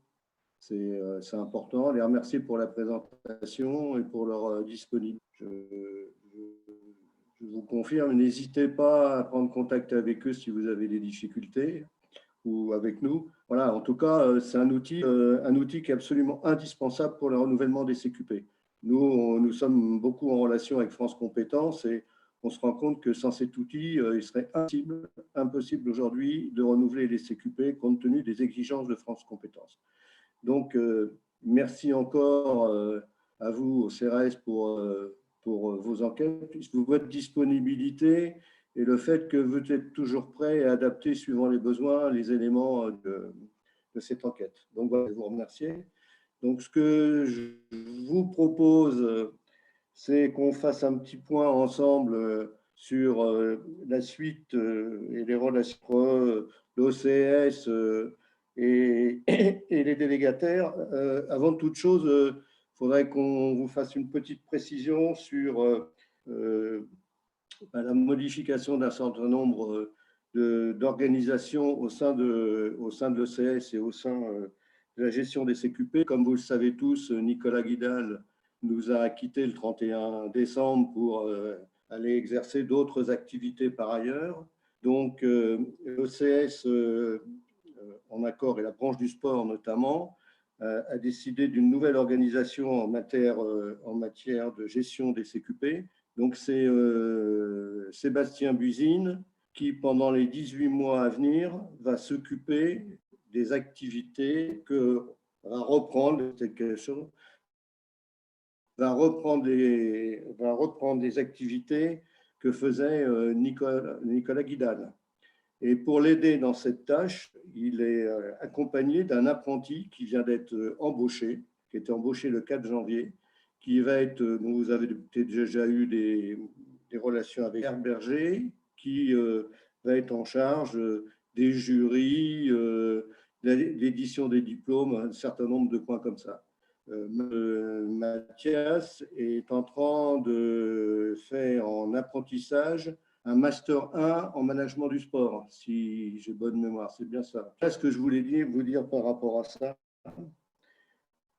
C'est important. Les remercier pour la présentation et pour leur disponibilité. Je vous confirme, n'hésitez pas à prendre contact avec eux si vous avez des difficultés ou avec nous. Voilà, en tout cas, c'est un outil qui est absolument indispensable pour le renouvellement des CQP. Nous sommes beaucoup en relation avec France Compétences et on se rend compte que sans cet outil, il serait impossible aujourd'hui de renouveler les CQP compte tenu des exigences de France Compétences. Donc, merci encore à vous, au CRS, pour vos enquêtes, votre disponibilité et le fait que vous êtes toujours prêt à adapter, suivant les besoins, les éléments de cette enquête. Donc, voilà, je vous remercie. Donc, ce que vous propose, c'est qu'on fasse un petit point ensemble sur la suite et les relations entre l'OCS et les délégataires. Avant toute chose, il faudrait qu'on vous fasse une petite précision sur la modification d'un certain nombre d'organisations au sein de l'OCS et au sein de la gestion des CQP. Comme vous le savez tous, Nicolas Guidal nous a quittés le 31 décembre pour aller exercer d'autres activités par ailleurs. Donc, l'OCS, en accord, et la branche du sport notamment, a décidé d'une nouvelle organisation en matière de gestion des CQP. Donc, c'est Sébastien Buzine qui, pendant les 18 mois à venir, va s'occuper des activités va reprendre des activités que faisait Nicolas Guidal. Et pour l'aider dans cette tâche, il est accompagné d'un apprenti qui vient d'être embauché, qui était embauché le 4 janvier, qui va être, vous avez peut-être déjà eu des relations avec Herb Berger, qui va être en charge des jurys, l'édition des diplômes, un certain nombre de points comme ça. Mathias est en train de faire en apprentissage un Master 1 en management du sport, si j'ai bonne mémoire, c'est bien ça. C'est ce que je voulais vous dire par rapport à ça.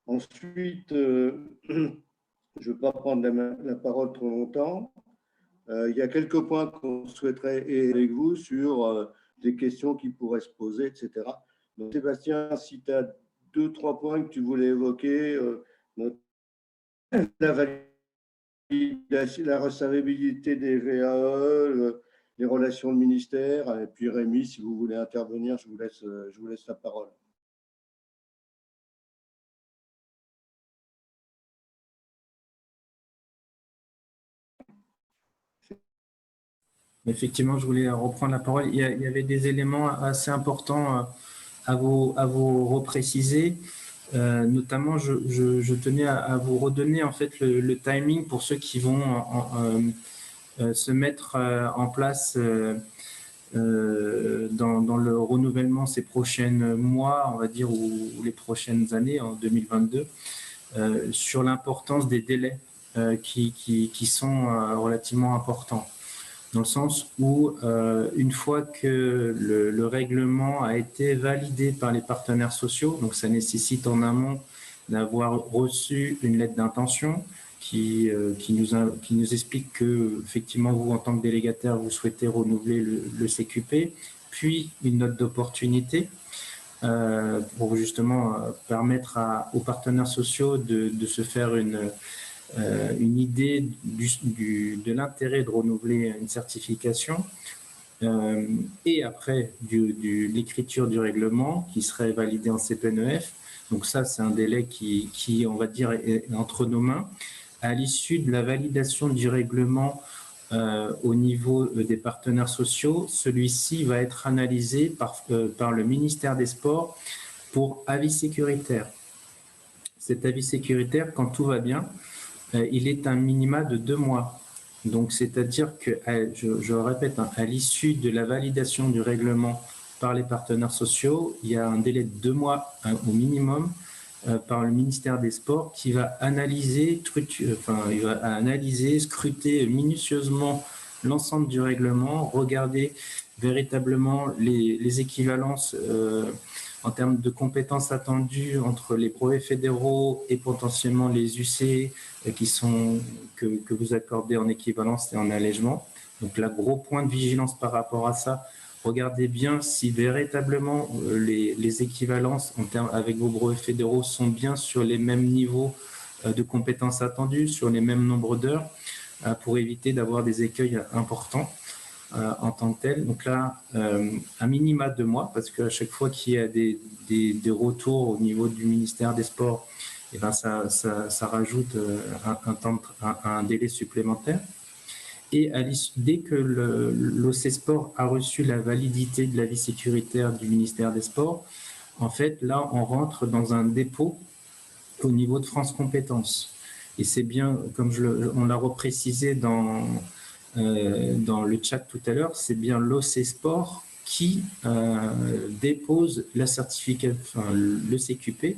Ensuite, je ne vais pas prendre la parole trop longtemps. Il y a quelques points qu'on souhaiterait évoquer avec vous sur des questions qui pourraient se poser, etc. Donc, Sébastien, si tu as 2-3 points que tu voulais évoquer, la recevabilité des VAE, les relations de ministère, et puis Rémi, si vous voulez intervenir, je vous laisse la parole. Effectivement, je voulais reprendre la parole. Il y avait des éléments assez importants à vous repréciser. Notamment, je tenais à vous redonner en fait le timing pour ceux qui vont se mettre en place dans le renouvellement ces prochains mois, on va dire, ou les prochaines années, en 2022, sur l'importance des délais qui sont relativement importants. Dans le sens où, une fois que le règlement a été validé par les partenaires sociaux, donc ça nécessite en amont d'avoir reçu une lettre d'intention qui nous explique que, effectivement, vous, en tant que délégataire, vous souhaitez renouveler le CQP, puis une note d'opportunité pour justement permettre aux partenaires sociaux de se faire une idée de l'intérêt de renouveler une certification et après l'écriture du règlement qui serait validé en CPNEF. Donc ça, c'est un délai qui, on va dire, est entre nos mains. À l'issue de la validation du règlement au niveau des partenaires sociaux, celui-ci va être analysé par le ministère des Sports pour avis sécuritaire. Cet avis sécuritaire, quand tout va bien, il est un minima de 2 mois. Donc, c'est-à-dire que, je répète, à l'issue de la validation du règlement par les partenaires sociaux, il y a un délai de 2 mois au minimum par le ministère des Sports qui va analyser, scruter minutieusement l'ensemble du règlement, regarder véritablement les équivalences en termes de compétences attendues entre les brevets fédéraux et potentiellement les UC que vous accordez en équivalence et en allègement. Donc là, gros point de vigilance par rapport à ça. Regardez bien si véritablement les équivalences avec vos brevets fédéraux sont bien sur les mêmes niveaux de compétences attendues, sur les mêmes nombres d'heures, pour éviter d'avoir des écueils importants en tant que tel. Donc là, un minima 2 mois, parce qu'à chaque fois qu'il y a des retours au niveau du ministère des Sports, et ben ça rajoute un délai supplémentaire. Et dès que l'OC Sport a reçu la validité de l'avis sécuritaire du ministère des Sports, en fait, là, on rentre dans un dépôt au niveau de France Compétences. Et c'est bien, comme on l'a reprécisé dans le chat tout à l'heure, c'est bien l'OC Sport qui dépose la certification, enfin, le CQP,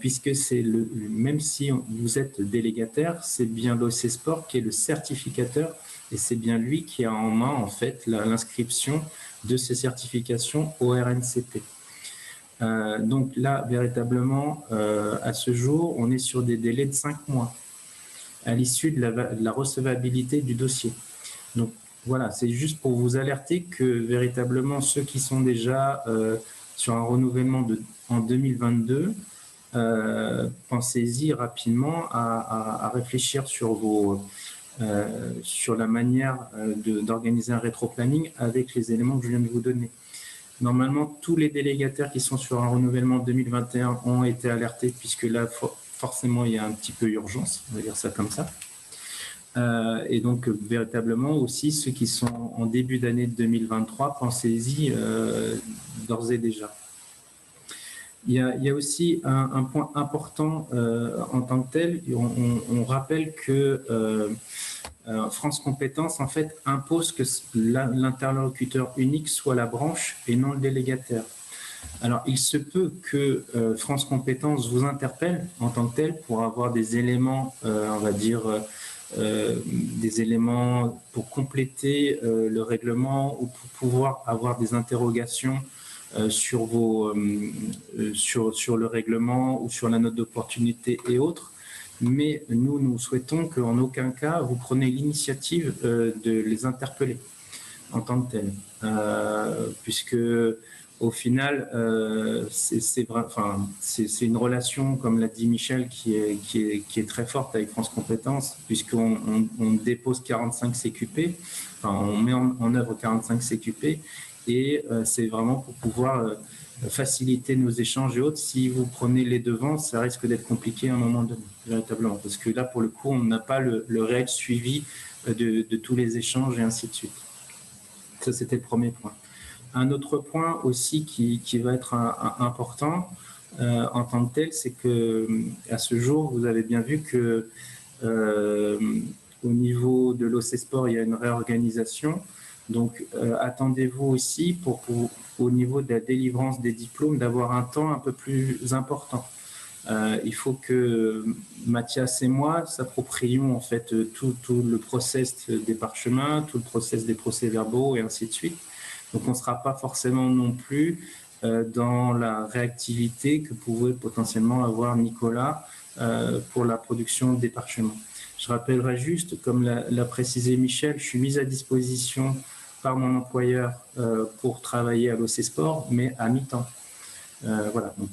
puisque c'est même si vous êtes délégataire, c'est bien l'OC Sport qui est le certificateur et c'est bien lui qui a en main en fait l'inscription de ces certifications au RNCP. Donc là, véritablement, à ce jour, on est sur des délais de 5 mois à l'issue de la recevabilité du dossier. Donc voilà, c'est juste pour vous alerter que véritablement ceux qui sont déjà sur un renouvellement en 2022, pensez-y rapidement à réfléchir sur la manière d'organiser un rétroplanning avec les éléments que je viens de vous donner. Normalement, tous les délégataires qui sont sur un renouvellement 2021 ont été alertés puisque là, forcément, il y a un petit peu urgence, on va dire ça comme ça. Et donc, véritablement aussi, ceux qui sont en début d'année 2023, pensez-y d'ores et déjà. Il y a aussi un point important en tant que tel. On rappelle que France Compétences, en fait, impose que l'interlocuteur unique soit la branche et non le délégataire. Alors, il se peut que France Compétences vous interpelle en tant que tel pour avoir des éléments, on va dire, des éléments pour compléter le règlement ou pour pouvoir avoir des interrogations sur le règlement ou sur la note d'opportunité et autres. Mais nous souhaitons qu'en aucun cas vous prenez l'initiative de les interpeller en tant que tel, puisque au final, c'est une relation, comme l'a dit Michel, qui est très forte avec France Compétences, puisqu'on dépose 45 CQP, enfin, on met en œuvre 45 CQP, et c'est vraiment pour pouvoir faciliter nos échanges et autres. Si vous prenez les devants, ça risque d'être compliqué à un moment donné, véritablement, parce que là, pour le coup, on n'a pas le réel suivi de tous les échanges et ainsi de suite. Ça, c'était le premier point. Un autre point aussi qui va être important en tant que tel, c'est que à ce jour, vous avez bien vu que au niveau de l'OC Sport, il y a une réorganisation. Donc, attendez-vous aussi au niveau de la délivrance des diplômes d'avoir un temps un peu plus important. Il faut que Mathias et moi s'approprions en fait tout le process des parchemins, tout le process des procès-verbaux et ainsi de suite. Donc, on ne sera pas forcément non plus dans la réactivité que pouvait potentiellement avoir Nicolas pour la production des parchemins. Je rappellerai juste, comme l'a précisé Michel, je suis mise à disposition par mon employeur pour travailler à l'OC Sport, mais à mi-temps. Voilà, donc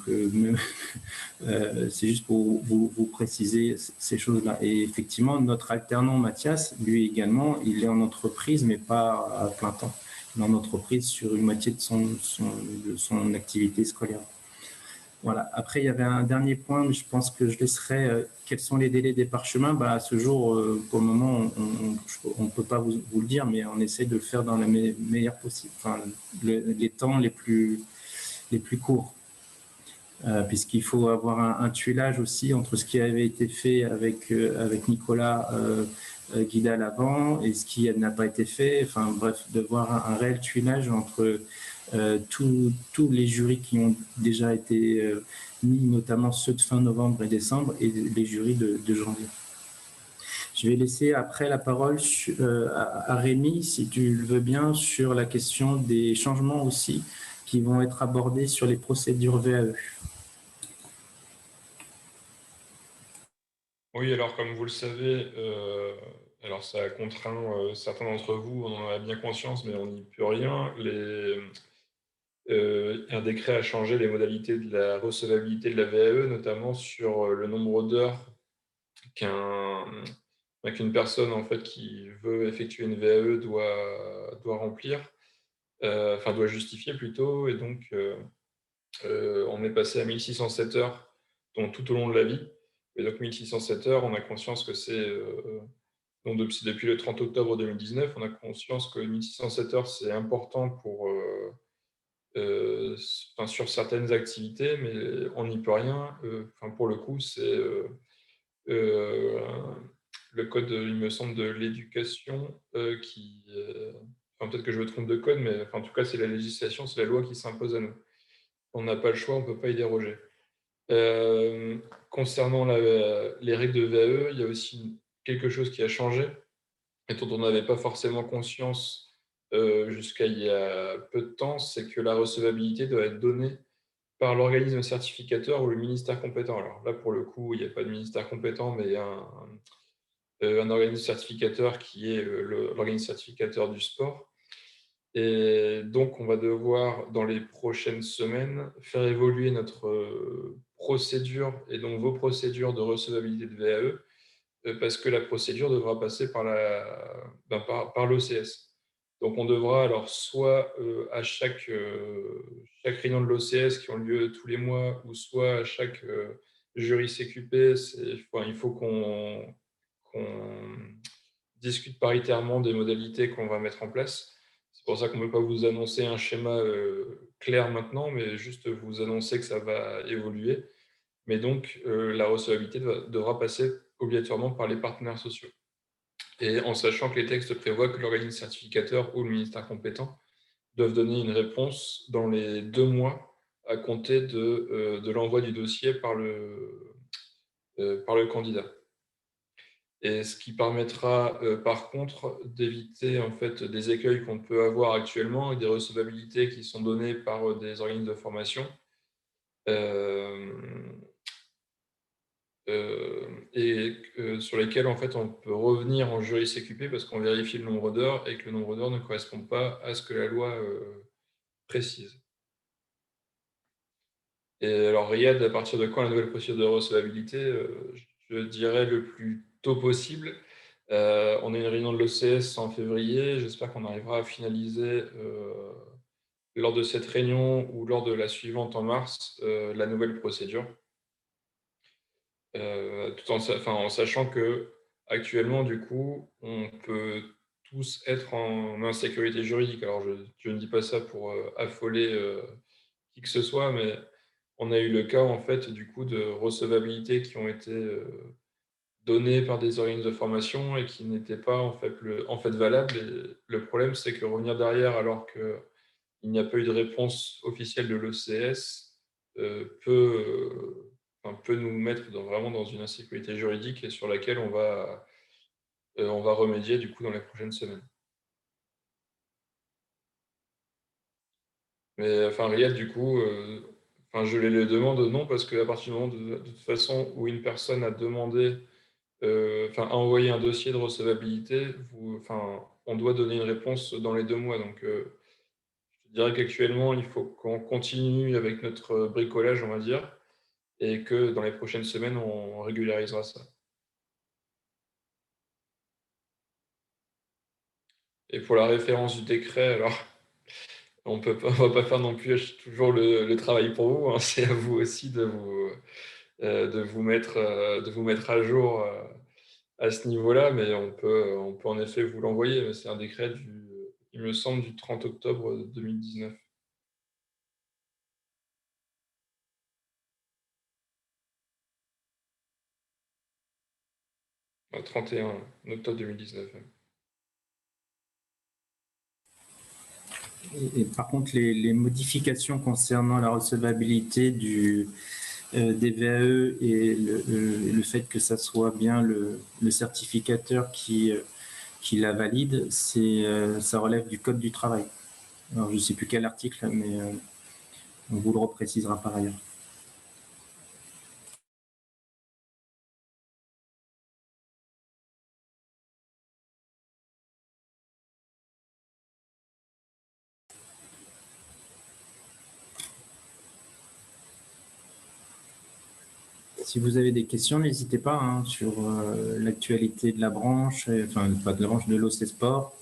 c'est juste pour vous préciser ces choses-là. Et effectivement, notre alternant Mathias, lui également, il est en entreprise, mais pas à plein temps. Il est en entreprise sur une moitié de son activité scolaire. Voilà. Après, il y avait un dernier point, mais je pense que je laisserai. Quels sont les délais des parchemins? À ce jour, pour le moment, on ne peut pas vous le dire, mais on essaie de le faire dans la meilleure possible, enfin, les temps les plus courts. Puisqu'il faut avoir un tuilage aussi entre ce qui avait été fait avec Nicolas Guidal avant et ce qui n'a pas été fait. Enfin bref, de voir un réel tuilage entre tous les jurys qui ont déjà été mis, notamment ceux de fin novembre et décembre, et les jurys de janvier. Je vais laisser après la parole à Rémi, si tu le veux bien, sur la question des changements aussi qui vont être abordés sur les procédures VAE. Oui, alors comme vous le savez, alors ça a contraint certains d'entre vous, on en a bien conscience, mais on n'y peut rien. Un décret a changé les modalités de la recevabilité de la VAE, notamment sur le nombre d'heures qu'une personne en fait, qui veut effectuer une VAE doit remplir, enfin doit justifier plutôt, et donc on est passé à 1607 heures donc, tout au long de la vie. Et donc 1607 heures, on a conscience que c'est, donc depuis le 30 octobre 2019, on a conscience que 1607 heures, c'est important sur certaines activités, mais on n'y peut rien. Pour le coup, c'est le code, il me semble, de l'éducation qui… peut-être que je me trompe de code, mais en tout cas, c'est la législation, c'est la loi qui s'impose à nous. On n'a pas le choix, on ne peut pas y déroger. Concernant les règles de VAE, il y a aussi quelque chose qui a changé et dont on n'avait pas forcément conscience jusqu'à il y a peu de temps, c'est que la recevabilité doit être donnée par l'organisme certificateur ou le ministère compétent. Alors là, pour le coup, il n'y a pas de ministère compétent, mais il y a un organisme certificateur qui est l'organisme certificateur du sport. Et donc, on va devoir, dans les prochaines semaines, faire évoluer notre procédure et donc vos procédures de recevabilité de VAE, parce que la procédure devra passer par l'OCS. Donc, on devra alors soit à chaque réunion de l'OCS qui ont lieu tous les mois, ou soit à chaque jury CQP, il faut qu'on discute paritairement des modalités qu'on va mettre en place. C'est pour ça qu'on ne peut pas vous annoncer un schéma clair maintenant, mais juste vous annoncer que ça va évoluer. Mais donc, la recevabilité devra passer obligatoirement par les partenaires sociaux. Et en sachant que les textes prévoient que l'organisme certificateur ou le ministère compétent doivent donner une réponse dans les 2 mois à compter de l'envoi du dossier par le candidat. Et ce qui permettra par contre d'éviter en fait des écueils qu'on peut avoir actuellement et des recevabilités qui sont données par des organismes de formation et sur lesquels en fait on peut revenir en jury CQP parce qu'on vérifie le nombre d'heures et que le nombre d'heures ne correspond pas à ce que la loi précise. Et alors Riyad, à partir de quand la nouvelle procédure de recevabilité? Je dirais le plus tôt possible. On a une réunion de l'OCS en février. J'espère qu'on arrivera à finaliser lors de cette réunion ou lors de la suivante en mars la nouvelle procédure. Tout en sachant que actuellement, du coup, on peut tous être en insécurité juridique. Alors, je ne dis pas ça pour affoler qui que ce soit, mais on a eu le cas en fait du coup de recevabilité qui ont été données par des organismes de formation et qui n'étaient pas en fait valables. Et le problème, c'est que revenir derrière alors qu'il n'y a pas eu de réponse officielle de l'OCS peut nous mettre vraiment dans une insécurité juridique et sur laquelle on va remédier du coup dans les prochaines semaines. Mais Riyad, du coup, je les demande non, parce qu'à partir du moment de toute façon où une personne a demandé, a envoyé un dossier de recevabilité, on doit donner une réponse dans les 2 mois. Donc, je dirais qu'actuellement, il faut qu'on continue avec notre bricolage, on va dire, et que dans les prochaines semaines, on régularisera ça. Et pour la référence du décret, alors, on ne va pas faire non plus toujours le travail pour vous, hein. C'est à vous aussi de vous mettre à jour à ce niveau-là, mais on peut en effet vous l'envoyer. C'est un décret il me semble, du 30 octobre 2019. 31 octobre 2019. Et par contre, les modifications concernant la recevabilité des VAE et le fait que ça soit bien le certificateur qui la valide, ça relève du Code du travail. Alors, je ne sais plus quel article, mais on vous le reprécisera par ailleurs. Si vous avez des questions, n'hésitez pas sur l'actualité de la branche, pas de la branche de l'OC Sport.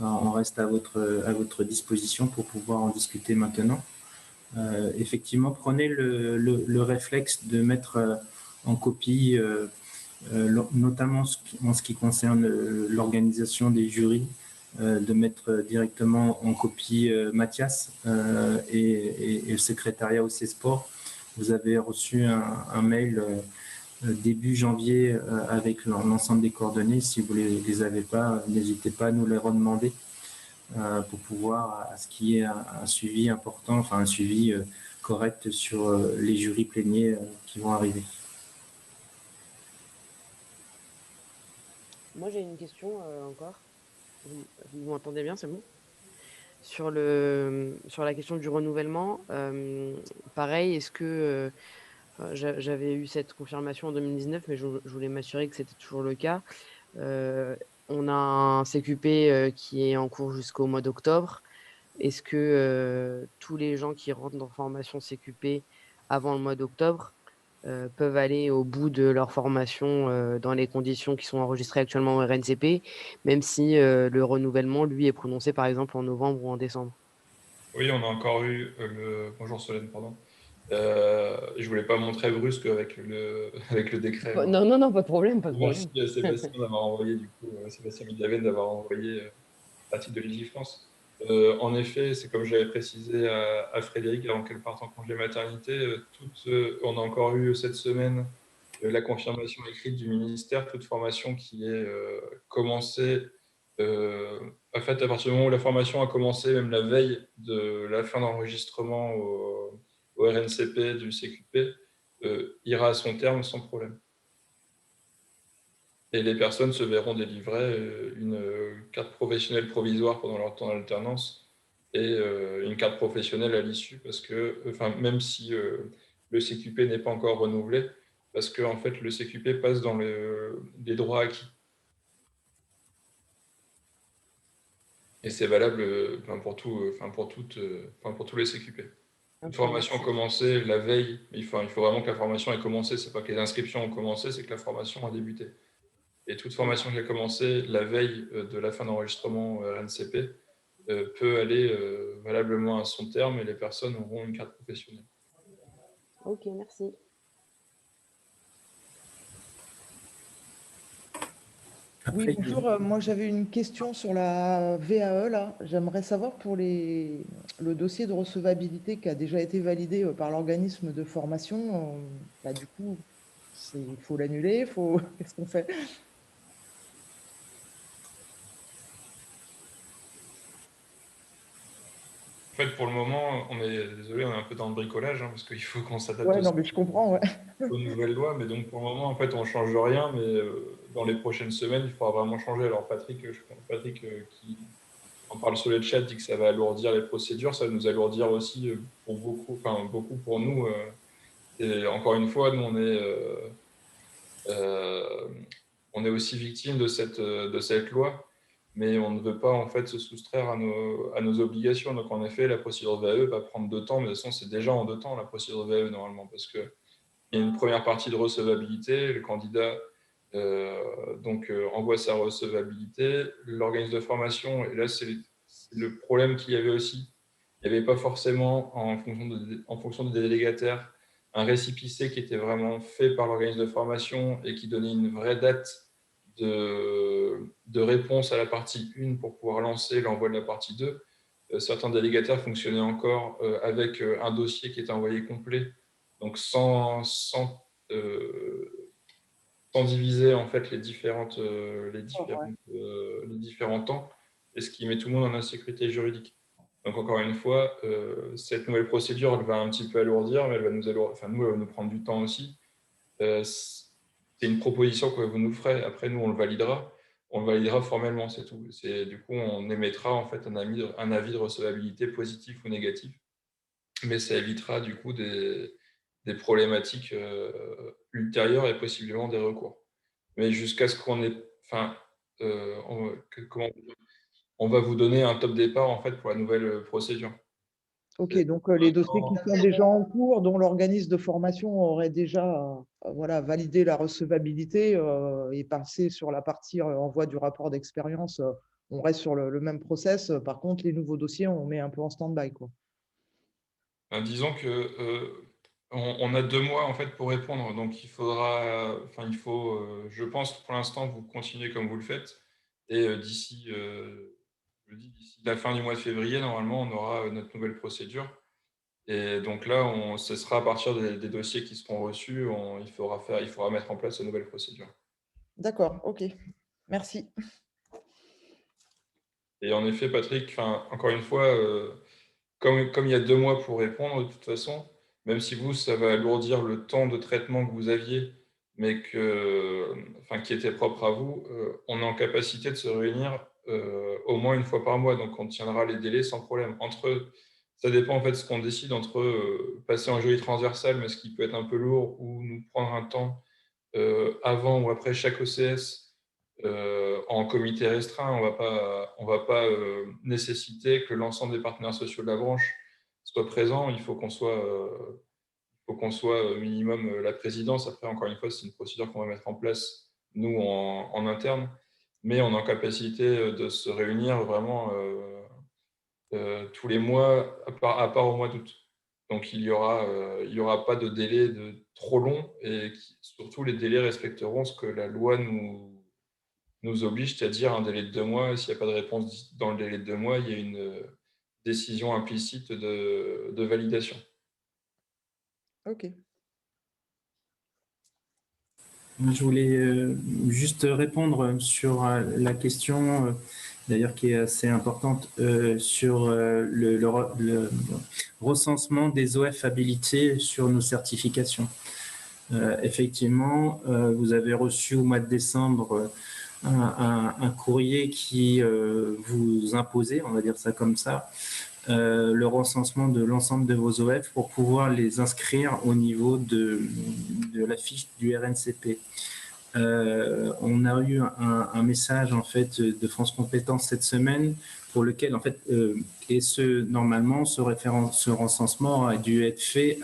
On reste à votre disposition pour pouvoir en discuter maintenant. Effectivement, prenez le réflexe de mettre en copie, notamment en ce qui concerne l'organisation des jurys, de mettre directement en copie Mathias et le secrétariat au CESPORT. Vous avez reçu un mail début janvier avec l'ensemble des coordonnées. Si vous ne les avez pas, n'hésitez pas à nous les redemander pour pouvoir à ce qu'il y ait un suivi important, enfin un suivi correct sur les jurys pléniers qui vont arriver. Moi, j'ai une question encore. Vous m'entendez bien, c'est bon? Sur la question du renouvellement, pareil, est-ce que j'avais eu cette confirmation en 2019, mais je voulais m'assurer que c'était toujours le cas. On a un CQP qui est en cours jusqu'au mois d'octobre. Est-ce que tous les gens qui rentrent dans formation CQP avant le mois d'octobre peuvent aller au bout de leur formation dans les conditions qui sont enregistrées actuellement au RNCP, même si le renouvellement, lui, est prononcé par exemple en novembre ou en décembre? Oui, on a encore eu le… Bonjour Solène, pardon. Je ne voulais pas montrer brusque avec le décret. Non, non, non, pas de problème, pas de problème. Merci Sébastien d'avoir envoyé, du coup, Sébastien Midjaven d'avoir envoyé à titre de Legifrance. En effet, c'est comme je l'avais précisé à Frédéric avant qu'elle parte en congé maternité, on a encore eu cette semaine la confirmation écrite du ministère, toute formation qui est commencée, en fait, à partir du moment où la formation a commencé, même la veille de la fin d'enregistrement au RNCP du CQP, ira à son terme sans problème. Et les personnes se verront délivrer une carte professionnelle provisoire pendant leur temps d'alternance et une carte professionnelle à l'issue, parce que, enfin, même si le CQP n'est pas encore renouvelé, parce que en fait, le CQP passe dans les droits acquis. Et c'est valable pour tous les CQP. Une formation a commencé la veille, il faut vraiment que la formation ait commencé, c'est pas que les inscriptions ont commencé, c'est que la formation a débuté. Et toute formation qui a commencé la veille de la fin d'enregistrement RNCP peut aller valablement à son terme et les personnes auront une carte professionnelle. Ok, merci. Oui, bonjour. Moi, j'avais une question sur la VAE, là. J'aimerais savoir pour le dossier de recevabilité qui a déjà été validé par l'organisme de formation, du coup, il faut l'annuler, qu'est-ce qu'on fait? En fait, pour le moment, désolé, on est un peu dans le bricolage, parce qu'il faut qu'on s'adapte Ouais, non, mais je comprends, ouais. aux nouvelles lois. Mais donc, pour le moment, en fait, on ne change rien, mais dans les prochaines semaines, il faudra vraiment changer. Alors, Patrick qui en parle sur le chat, dit que ça va alourdir les procédures. Ça va nous alourdir aussi pour beaucoup pour nous. Et encore une fois, nous, on est aussi victime de cette loi, mais on ne veut pas en fait se soustraire à nos obligations. Donc en effet, la procédure de VAE va prendre 2 temps, mais de toute façon, c'est déjà en 2 temps la procédure de VAE normalement, parce qu'il y a une première partie de recevabilité, le candidat envoie sa recevabilité, l'organisme de formation, et là c'est le problème qu'il y avait aussi, il n'y avait pas forcément en fonction des délégataires un récépissé qui était vraiment fait par l'organisme de formation et qui donnait une vraie date de réponse à la partie 1 pour pouvoir lancer l'envoi de la partie 2. Certains délégataires fonctionnaient encore avec un dossier qui était envoyé complet, donc sans diviser en fait les différents temps, et ce qui met tout le monde en insécurité juridique. Donc encore une fois, cette nouvelle procédure, elle va un petit peu alourdir, mais elle va nous prendre du temps aussi. C'est une proposition que vous nous ferez. Après, nous, on le validera formellement, c'est tout. Du coup, on émettra en fait un avis de recevabilité positif ou négatif, mais ça évitera du coup des problématiques ultérieures et possiblement des recours. Mais jusqu'à ce qu'on ait, on va vous donner un top départ en fait pour la nouvelle procédure. Ok, donc les dossiers qui sont déjà en cours, dont l'organisme de formation aurait déjà validé la recevabilité et passé sur la partie envoi du rapport d'expérience, on reste sur le même process. Par contre, les nouveaux dossiers, on met un peu en stand-by, quoi. Disons que on a 2 mois en fait pour répondre, donc il faut, je pense pour l'instant vous continuez comme vous le faites, et d'ici je le dis, d'ici la fin du mois de février, normalement, on aura notre nouvelle procédure. Et donc là, ce sera à partir des dossiers qui seront reçus, il faudra mettre en place une nouvelle procédure. D'accord, ok. Merci. Et en effet, Patrick, encore une fois, comme il y a 2 mois pour répondre, de toute façon, même si vous, ça va alourdir le temps de traitement que vous aviez, mais qui était propre à vous, on est en capacité de se réunir au moins une fois par mois. Donc, on tiendra les délais sans problème. Ça dépend en fait de ce qu'on décide entre passer en jury transversal, mais ce qui peut être un peu lourd, ou nous prendre un temps avant ou après chaque OCS en comité restreint. On va pas nécessiter que l'ensemble des partenaires sociaux de la branche soient présents. Il faut qu'on soit minimum la présidence. Après, encore une fois, c'est une procédure qu'on va mettre en place, nous, en interne. Mais on est en capacité de se réunir vraiment tous les mois, à part au mois d'août. Donc, il y aura pas de délai trop long et surtout, les délais respecteront ce que la loi nous oblige, c'est-à-dire un délai de 2 mois. Et s'il n'y a pas de réponse dans le délai de 2 mois, il y a une décision implicite de validation. Ok. Je voulais juste répondre sur la question, d'ailleurs qui est assez importante, sur le recensement des OF habilités sur nos certifications. Effectivement, vous avez reçu au mois de décembre un courrier qui vous imposait, on va dire ça comme ça, le recensement de l'ensemble de vos OF pour pouvoir les inscrire au niveau de la fiche du RNCP. On a eu un message en fait de France Compétences cette semaine pour lequel en fait normalement ce recensement a dû être fait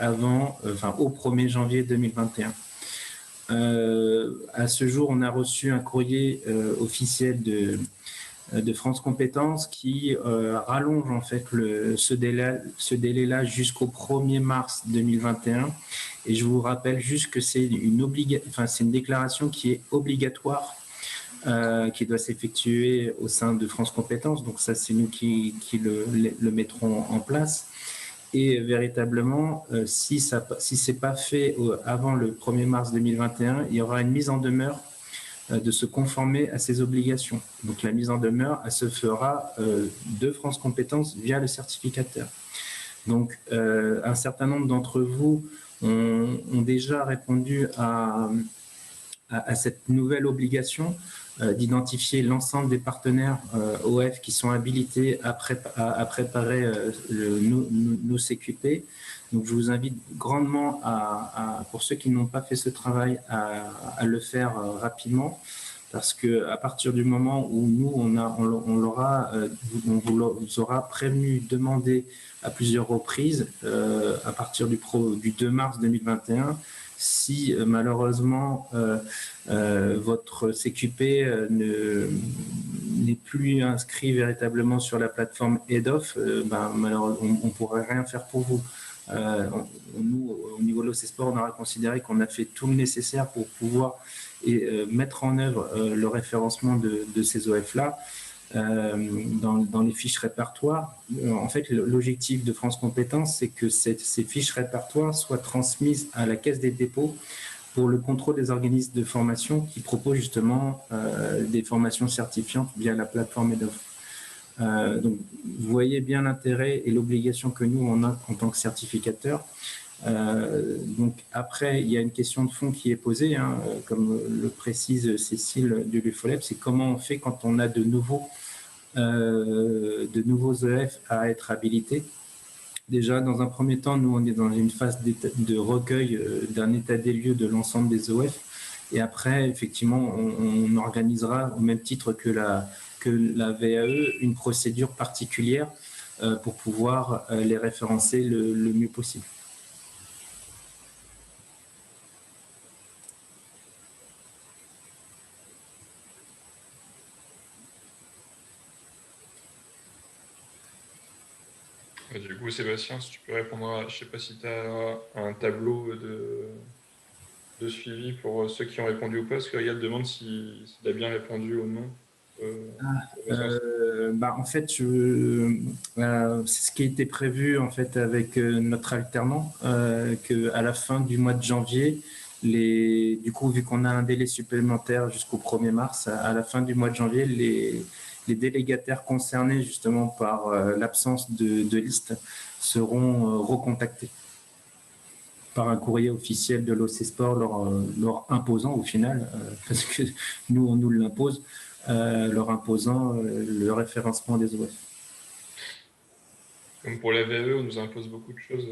au 1er janvier 2021. À ce jour, on a reçu un courrier officiel de France Compétences qui rallonge en fait ce délai-là jusqu'au 1er mars 2021. Et je vous rappelle juste que c'est une déclaration qui est obligatoire, qui doit s'effectuer au sein de France Compétences. Donc ça, c'est nous qui le mettrons en place. Et véritablement, si ce n'est pas fait avant le 1er mars 2021, il y aura une mise en demeure de se conformer à ces obligations. Donc la mise en demeure, elle se fera de France Compétences via le certificateur. Donc un certain nombre d'entre vous ont déjà répondu à cette nouvelle obligation d'identifier l'ensemble des partenaires OF qui sont habilités à préparer nos CQP. Donc, je vous invite grandement, pour ceux qui n'ont pas fait ce travail, à le faire rapidement, parce qu'à partir du moment où nous, on vous aura prévenu, demandé à plusieurs reprises, à partir du 2 mars 2021, si malheureusement votre CQP n'est plus inscrit véritablement sur la plateforme EDOF, malheureusement, on ne pourrait rien faire pour vous. Nous, au niveau de l'OCSport, on aura considéré qu'on a fait tout le nécessaire pour pouvoir mettre en œuvre le référencement de ces OF-là dans les fiches répertoires. En fait, l'objectif de France Compétences, c'est que ces fiches répertoires soient transmises à la Caisse des dépôts pour le contrôle des organismes de formation qui proposent justement des formations certifiantes via la plateforme EDOF. Donc, vous voyez bien l'intérêt et l'obligation que nous, on a en tant que certificateur. Donc après, il y a une question de fond qui est posée, comme le précise Cécile de l'UFOLEP, c'est comment on fait quand on a de nouveaux EF à être habilités. Déjà, dans un premier temps, nous, on est dans une phase de recueil d'un état des lieux de l'ensemble des OF. Et après, effectivement, on organisera, au même titre que la VAE, une procédure particulière pour pouvoir les référencer le mieux possible. Du coup, Sébastien, si tu peux répondre je ne sais pas si tu as un tableau de suivi pour ceux qui ont répondu ou pas, parce que Riyad demande s'il a bien répondu ou non. En fait, c'est ce qui a été prévu en fait avec notre alternant, qu'à la fin du mois de janvier, du coup, vu qu'on a un délai supplémentaire jusqu'au 1er mars, à la fin du mois de janvier, les délégataires concernés justement par l'absence de liste seront recontactés par un courrier officiel de l'OC Sport leur imposant au final, parce que nous, on nous l'impose, leur imposant le référencement des OF. Comme pour la VE, on nous impose beaucoup de choses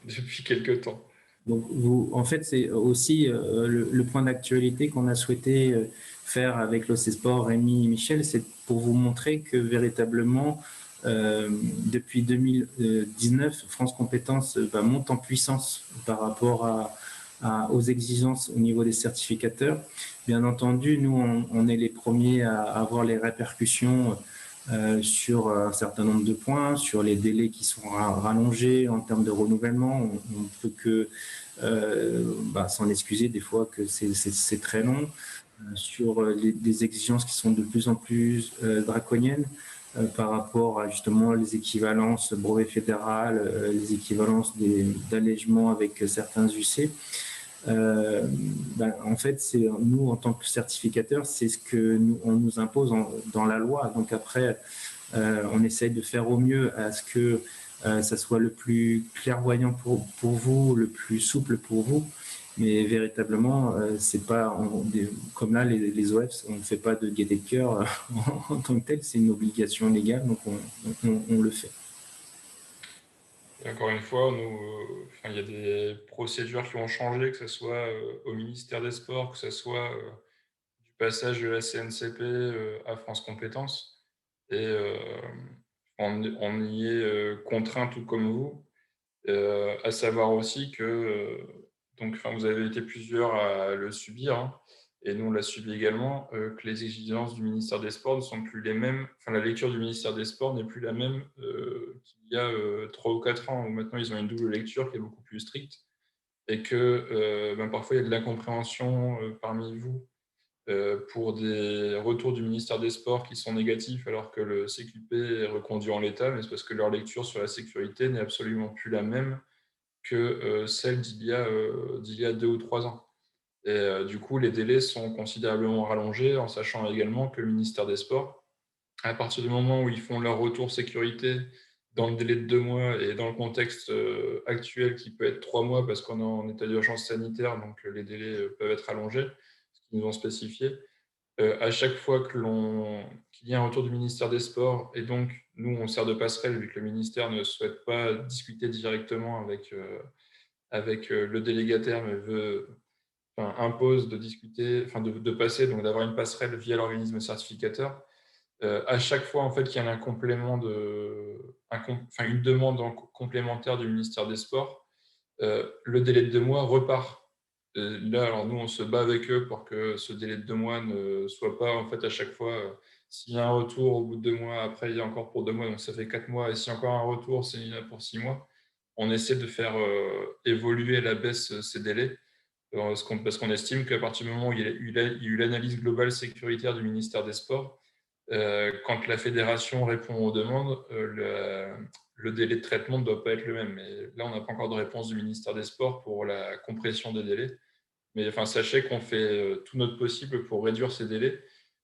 depuis quelques temps. Donc, en fait, c'est aussi le point d'actualité qu'on a souhaité faire avec l'OC Sport, Rémi et Michel, c'est pour vous montrer que véritablement, depuis 2019, France Compétences monte en puissance par rapport aux exigences au niveau des certificateurs. Bien entendu, nous, on est les premiers à avoir les répercussions sur un certain nombre de points, sur les délais qui sont rallongés en termes de renouvellement. On ne peut que s'en excuser des fois que c'est très long, sur des exigences qui sont de plus en plus draconiennes par rapport à justement les équivalences brevet fédéral, les équivalences d'allègement avec certains UC. En fait, c'est nous, en tant que certificateurs, c'est ce que on nous impose dans la loi. Donc après, on essaye de faire au mieux à ce que ça soit le plus clairvoyant pour vous, le plus souple pour vous. Mais véritablement, c'est pas comme là, les OF, on ne fait pas de gaieté de cœur en tant que tel, c'est une obligation légale, donc on le fait. Et encore une fois, il y a des procédures qui ont changé, que ce soit au ministère des Sports, que ce soit du passage de la CNCP à France Compétences. Et on y est contraint tout comme vous, à savoir aussi que vous avez été plusieurs à le subir, hein, et nous on l'a subi également, que les exigences du ministère des Sports ne sont plus les mêmes. La lecture du ministère des Sports n'est plus la même qu'il y a 3 ou 4 ans, où maintenant ils ont une double lecture qui est beaucoup plus stricte, et que parfois il y a de l'incompréhension parmi vous pour des retours du ministère des Sports qui sont négatifs alors que le CQP est reconduit en l'état, mais c'est parce que leur lecture sur la sécurité n'est absolument plus la même que celle d'il y a 2 ou 3 ans. Et du coup, les délais sont considérablement rallongés, en sachant également que le ministère des Sports, à partir du moment où ils font leur retour sécurité dans le délai de 2 mois et dans le contexte actuel qui peut être 3 mois parce qu'on est en état d'urgence sanitaire, donc les délais peuvent être allongés, ce qu'ils nous ont spécifié. À chaque fois qu'il y a un retour du ministère des Sports, et donc nous on sert de passerelle vu que le ministère ne souhaite pas discuter directement avec le délégataire, mais impose de discuter, de passer, donc d'avoir une passerelle via l'organisme certificateur. À chaque fois en fait qu'il y a un complément une demande complémentaire du ministère des Sports, le délai de 2 mois repart. Là, alors nous, on se bat avec eux pour que ce délai de 2 mois ne soit pas, en fait, à chaque fois, s'il y a un retour au bout de 2 mois, après, il y a encore pour 2 mois, donc ça fait 4 mois, et s'il y a encore un retour, c'est pour 6 mois. On essaie de faire évoluer à la baisse ces délais, parce qu'on estime qu'à partir du moment où il y a eu l'analyse globale sécuritaire du ministère des Sports, quand la fédération répond aux demandes, le délai de traitement ne doit pas être le même. Mais là, on n'a pas encore de réponse du ministère des Sports pour la compression des délais. Mais sachez qu'on fait tout notre possible pour réduire ces délais.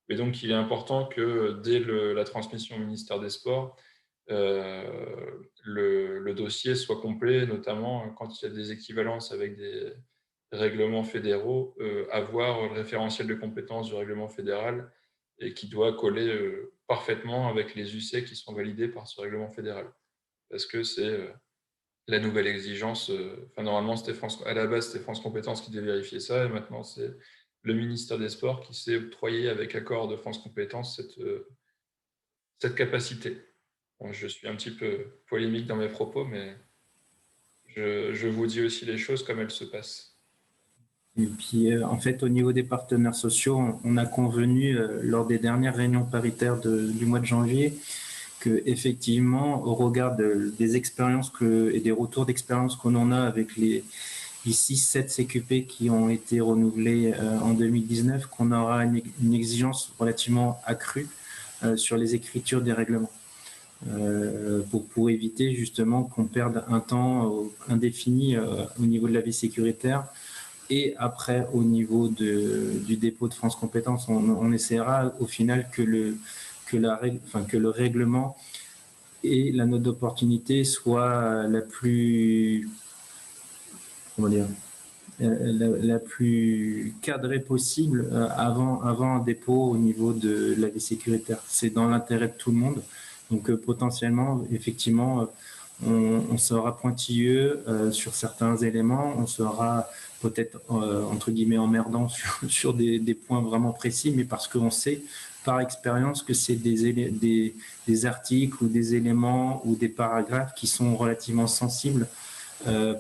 Et donc, il est important que dès la transmission au ministère des Sports, le dossier soit complet, notamment quand il y a des équivalences avec des règlements fédéraux, avoir le référentiel de compétences du règlement fédéral et qui doit coller parfaitement avec les UC qui sont validés par ce règlement fédéral. Parce que c'est la nouvelle exigence. Normalement, à la base, c'était France Compétences qui devait vérifier ça, et maintenant, c'est le ministère des Sports qui s'est octroyé, avec accord de France Compétences, cette capacité. Bon, je suis un petit peu polémique dans mes propos, mais je vous dis aussi les choses comme elles se passent. Et puis, en fait, au niveau des partenaires sociaux, on a convenu lors des dernières réunions paritaires du mois de janvier que, effectivement, au regard des expériences et des retours d'expérience qu'on en a avec les 6-7 CQP qui ont été renouvelés en 2019, qu'on aura une exigence relativement accrue sur les écritures des règlements. Pour éviter justement qu'on perde un temps indéfini au niveau de la vie sécuritaire. Et après, au niveau du dépôt de France Compétences, on essaiera au final que le règlement et la note d'opportunité soient la plus, comment dire, la plus cadrée possible avant un dépôt au niveau de la vie sécuritaire. C'est dans l'intérêt de tout le monde. Donc potentiellement, effectivement, on sera pointilleux sur certains éléments, on sera peut-être, entre guillemets, emmerdant sur des points vraiment précis, mais parce qu'on sait par expérience que c'est des articles ou des éléments ou des paragraphes qui sont relativement sensibles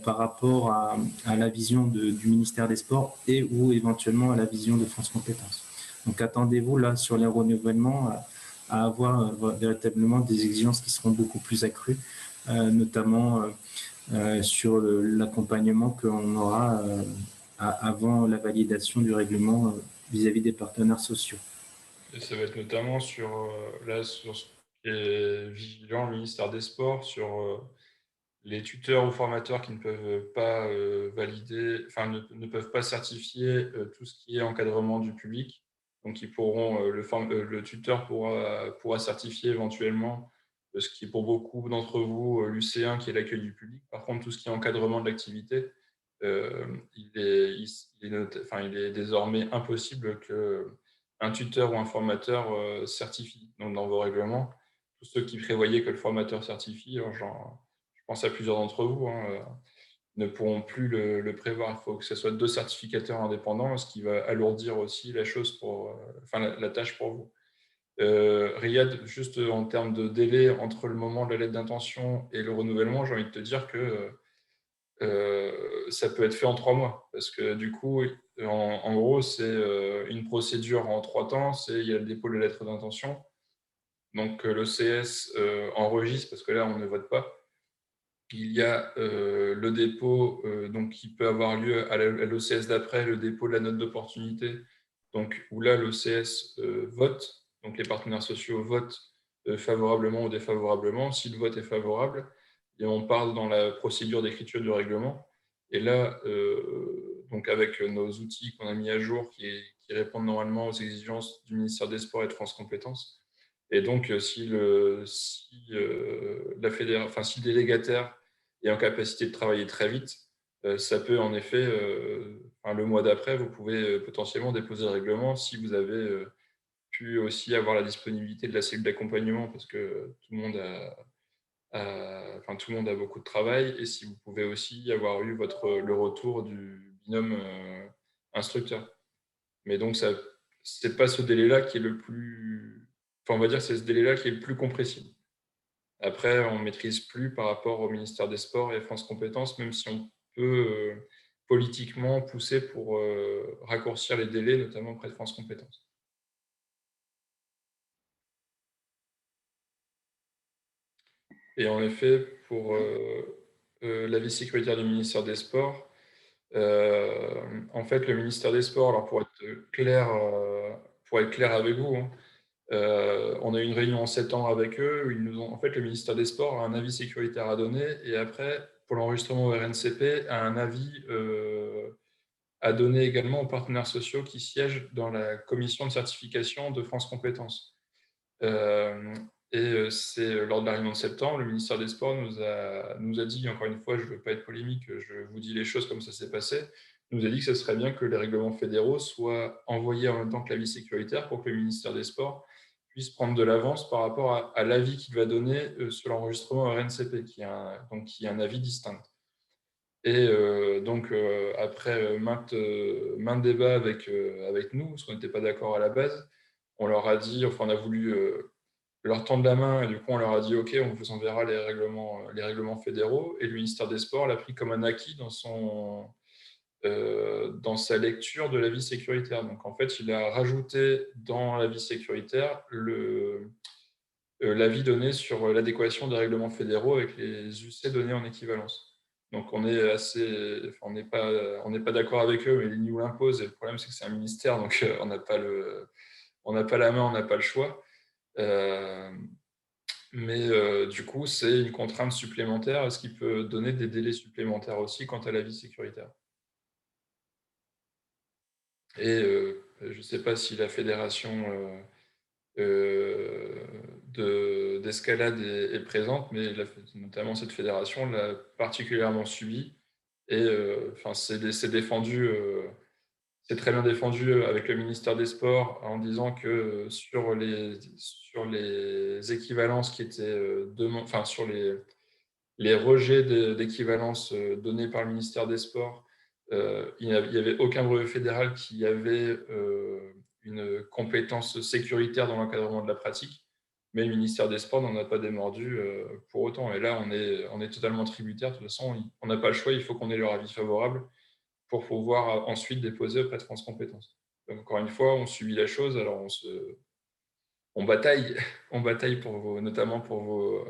par rapport à la vision du ministère des Sports et ou éventuellement à la vision de France Compétences. Donc attendez-vous là sur les renouvellements à avoir véritablement des exigences qui seront beaucoup plus accrues, notamment sur l'accompagnement qu'on aura avant la validation du règlement vis-à-vis des partenaires sociaux. Et ça va être notamment sur ce qui est vigilant le ministère des Sports, sur les tuteurs ou formateurs qui ne peuvent pas valider, enfin ne peuvent pas certifier tout ce qui est encadrement du public. Donc ils pourront, le tuteur pourra certifier éventuellement ce qui est pour beaucoup d'entre vous l'UC1 qui est l'accueil du public. Par contre, tout ce qui est encadrement de l'activité, il est désormais impossible qu'un tuteur ou un formateur certifie. Donc dans vos règlements, tous ceux qui prévoyaient que le formateur certifie, je pense à plusieurs d'entre vous, ne pourront plus le prévoir. Il faut que ce soit 2 certificateurs indépendants, ce qui va alourdir aussi la chose la tâche pour vous. Riyad, juste en termes de délai entre le moment de la lettre d'intention et le renouvellement, j'ai envie de te dire que ça peut être fait en 3 mois. Parce que du coup, en gros, c'est une procédure en 3 temps. Il y a le dépôt de la lettre d'intention. Donc l'OCS enregistre, parce que là, on ne vote pas. Il y a le dépôt donc, qui peut avoir lieu à l'OCS d'après, le dépôt de la note d'opportunité, donc, où là, l'OCS vote, donc les partenaires sociaux votent favorablement ou défavorablement. Si le vote est favorable, et on part dans la procédure d'écriture du règlement. Et là, donc avec nos outils qu'on a mis à jour qui répondent normalement aux exigences du ministère des Sports et de France Compétences, et donc si le délégataire est en capacité de travailler très vite, ça peut en effet, le mois d'après, vous pouvez potentiellement déposer le règlement si vous avez pu aussi avoir la disponibilité de la cellule d'accompagnement parce que tout le monde a beaucoup de travail et si vous pouvez aussi avoir eu le retour du binôme instructeur. Mais donc, ce n'est pas ce délai-là qui est le plus... Enfin, on va dire que c'est ce délai-là qui est le plus compressible. Après, on ne maîtrise plus par rapport au ministère des Sports et France Compétences, même si on peut politiquement pousser pour raccourcir les délais, notamment auprès de France Compétences. Et en effet, pour la vie sécuritaire du ministère des Sports, en fait, le ministère des Sports, alors pour être clair avec vous, on a eu une réunion en septembre avec eux. Où en fait, le ministère des Sports a un avis sécuritaire à donner et après, pour l'enregistrement au RNCP, a un avis à donner également aux partenaires sociaux qui siègent dans la commission de certification de France Compétences. C'est lors de la réunion de septembre, le ministère des Sports nous a dit, encore une fois, je ne veux pas être polémique, je vous dis les choses comme ça s'est passé, nous a dit que ce serait bien que les règlements fédéraux soient envoyés en même temps que l'avis sécuritaire pour que le ministère des Sports puisse prendre de l'avance par rapport à l'avis qu'il va donner sur l'enregistrement RNCP, qui est un avis distinct. Et après maintes débats avec nous, parce qu'on n'était pas d'accord à la base, on leur a dit, on a voulu leur tendre la main, et du coup on leur a dit ok, on vous enverra les règlements fédéraux, et le ministère des Sports l'a pris comme un acquis dans sa lecture de l'avis sécuritaire. Donc en fait, il a rajouté dans l'avis sécuritaire l'avis donné sur l'adéquation des règlements fédéraux avec les UC donnés en équivalence. Donc on n'est pas d'accord avec eux, mais ils nous l'imposent, et le problème c'est que c'est un ministère, donc on n'a pas la main, on n'a pas le choix. Mais du coup, c'est une contrainte supplémentaire, ce qui peut donner des délais supplémentaires aussi quant à la vie sécuritaire. Et je ne sais pas si la fédération d'escalade est présente, mais notamment cette fédération l'a particulièrement subi. Et c'est défendu, c'est très bien défendu avec le ministère des Sports en disant que sur les équivalences qui étaient sur les rejets d'équivalence donnés par le ministère des Sports, il n'y avait aucun brevet fédéral qui avait une compétence sécuritaire dans l'encadrement de la pratique, mais le ministère des Sports n'en a pas démordu pour autant. Et là, on est totalement tributaire. De toute façon, on n'a pas le choix, il faut qu'on ait leur avis favorable pour pouvoir ensuite déposer auprès de France Compétences. Donc, encore une fois, on subit la chose, alors on bataille, on bataille notamment pour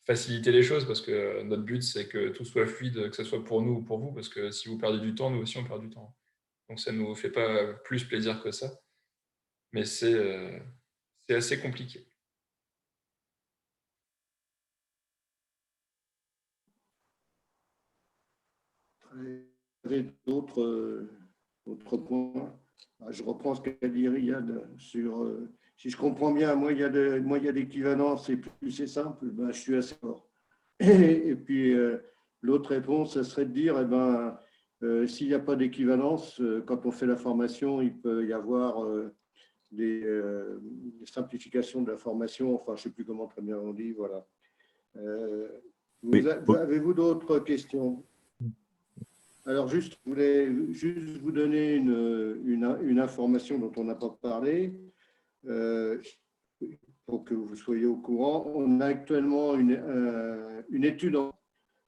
faciliter les choses, parce que notre but, c'est que tout soit fluide, que ce soit pour nous ou pour vous, parce que si vous perdez du temps, nous aussi, on perd du temps. Donc, ça ne nous fait pas plus plaisir que ça, mais c'est assez compliqué. Vous avez d'autres points? Je reprends ce qu'a dit Riyad sur, si je comprends bien, moins il y a d'équivalence et plus c'est simple, je suis assez fort. Et puis, l'autre réponse, ce serait de dire, s'il n'y a pas d'équivalence, quand on fait la formation, il peut y avoir des simplifications de la formation, enfin, je ne sais plus comment très bien on dit, voilà. Avez-vous d'autres questions? Alors, je voulais juste vous donner une information dont on n'a pas parlé, pour que vous soyez au courant. On a actuellement une étude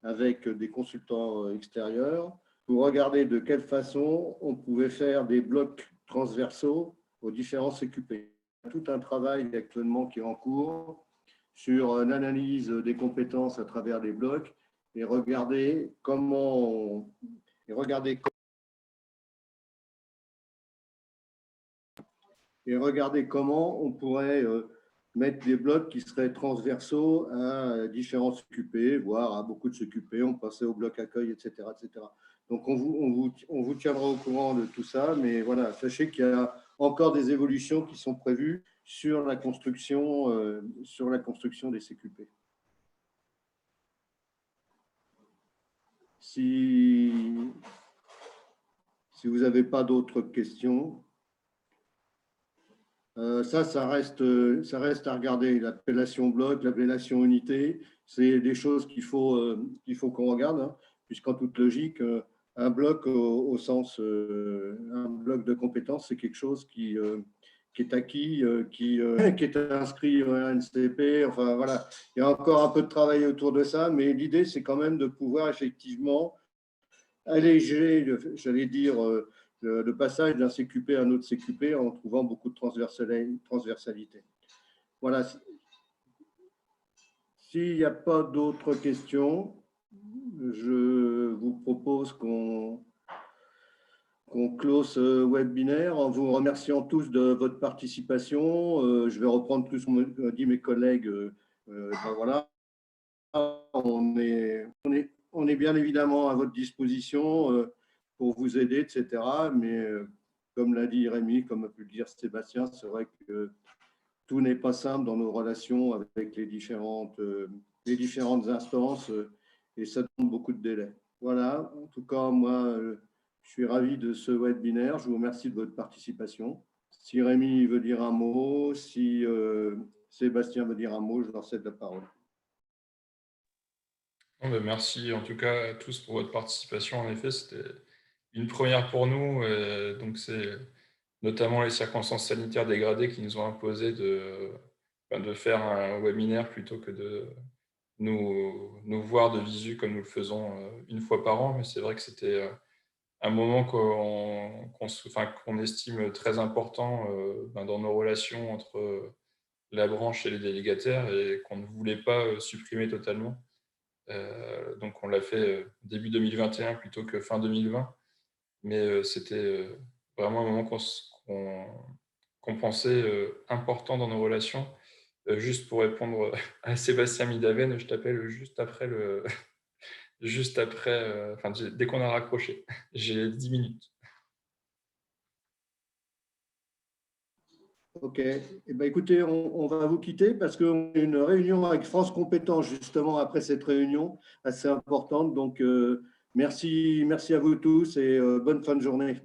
avec des consultants extérieurs pour regarder de quelle façon on pouvait faire des blocs transversaux aux différents CQP. Tout un travail actuellement qui est en cours sur l'analyse des compétences à travers les blocs et regarder comment on pourrait mettre des blocs qui seraient transversaux à différents CQP, voire à beaucoup de CQP, on passait au bloc accueil, etc. etc. Donc, on vous tiendra au courant de tout ça, mais voilà, sachez qu'il y a encore des évolutions qui sont prévues sur la construction des CQP. Si vous n'avez pas d'autres questions, ça reste à regarder. L'appellation bloc, l'appellation unité, c'est des choses qu'il faut qu'on regarde, hein, puisqu'en toute logique, un bloc au sens, un bloc de compétences, c'est quelque chose qui est acquis, qui est inscrit au NCP. Enfin, voilà, il y a encore un peu de travail autour de ça, mais l'idée, c'est quand même de pouvoir effectivement alléger, j'allais dire, le passage d'un CQP à un autre CQP en trouvant beaucoup de transversalité. Voilà. S'il n'y a pas d'autres questions, je vous propose qu'on close ce webinaire en vous remerciant tous de votre participation. Je vais reprendre tout ce qu'ont dit mes collègues. Voilà. On est bien évidemment à votre disposition pour vous aider, etc. Mais comme l'a dit Rémi, comme a pu le dire Sébastien, c'est vrai que tout n'est pas simple dans nos relations avec les différentes instances et ça demande beaucoup de délais. Voilà, en tout cas, moi, je suis ravi de ce webinaire. Je vous remercie de votre participation. Si Rémi veut dire un mot, si Sébastien veut dire un mot, je leur cède la parole. Merci en tout cas à tous pour votre participation. En effet, c'était une première pour nous. Donc, c'est notamment les circonstances sanitaires dégradées qui nous ont imposé de faire un webinaire plutôt que de nous voir de visu comme nous le faisons une fois par an. Mais c'est vrai que c'était un moment qu'on estime très important dans nos relations entre la branche et les délégataires et qu'on ne voulait pas supprimer totalement. Donc, on l'a fait début 2021 plutôt que fin 2020. Mais c'était vraiment un moment qu'on pensait important dans nos relations Juste pour répondre à Sébastien Midaven, je t'appelle juste après, enfin, dès qu'on a raccroché. J'ai 10 minutes. Ok. Eh ben, écoutez, on va vous quitter parce qu'on a une réunion avec France Compétences justement après cette réunion assez importante. Donc, merci à vous tous et bonne fin de journée.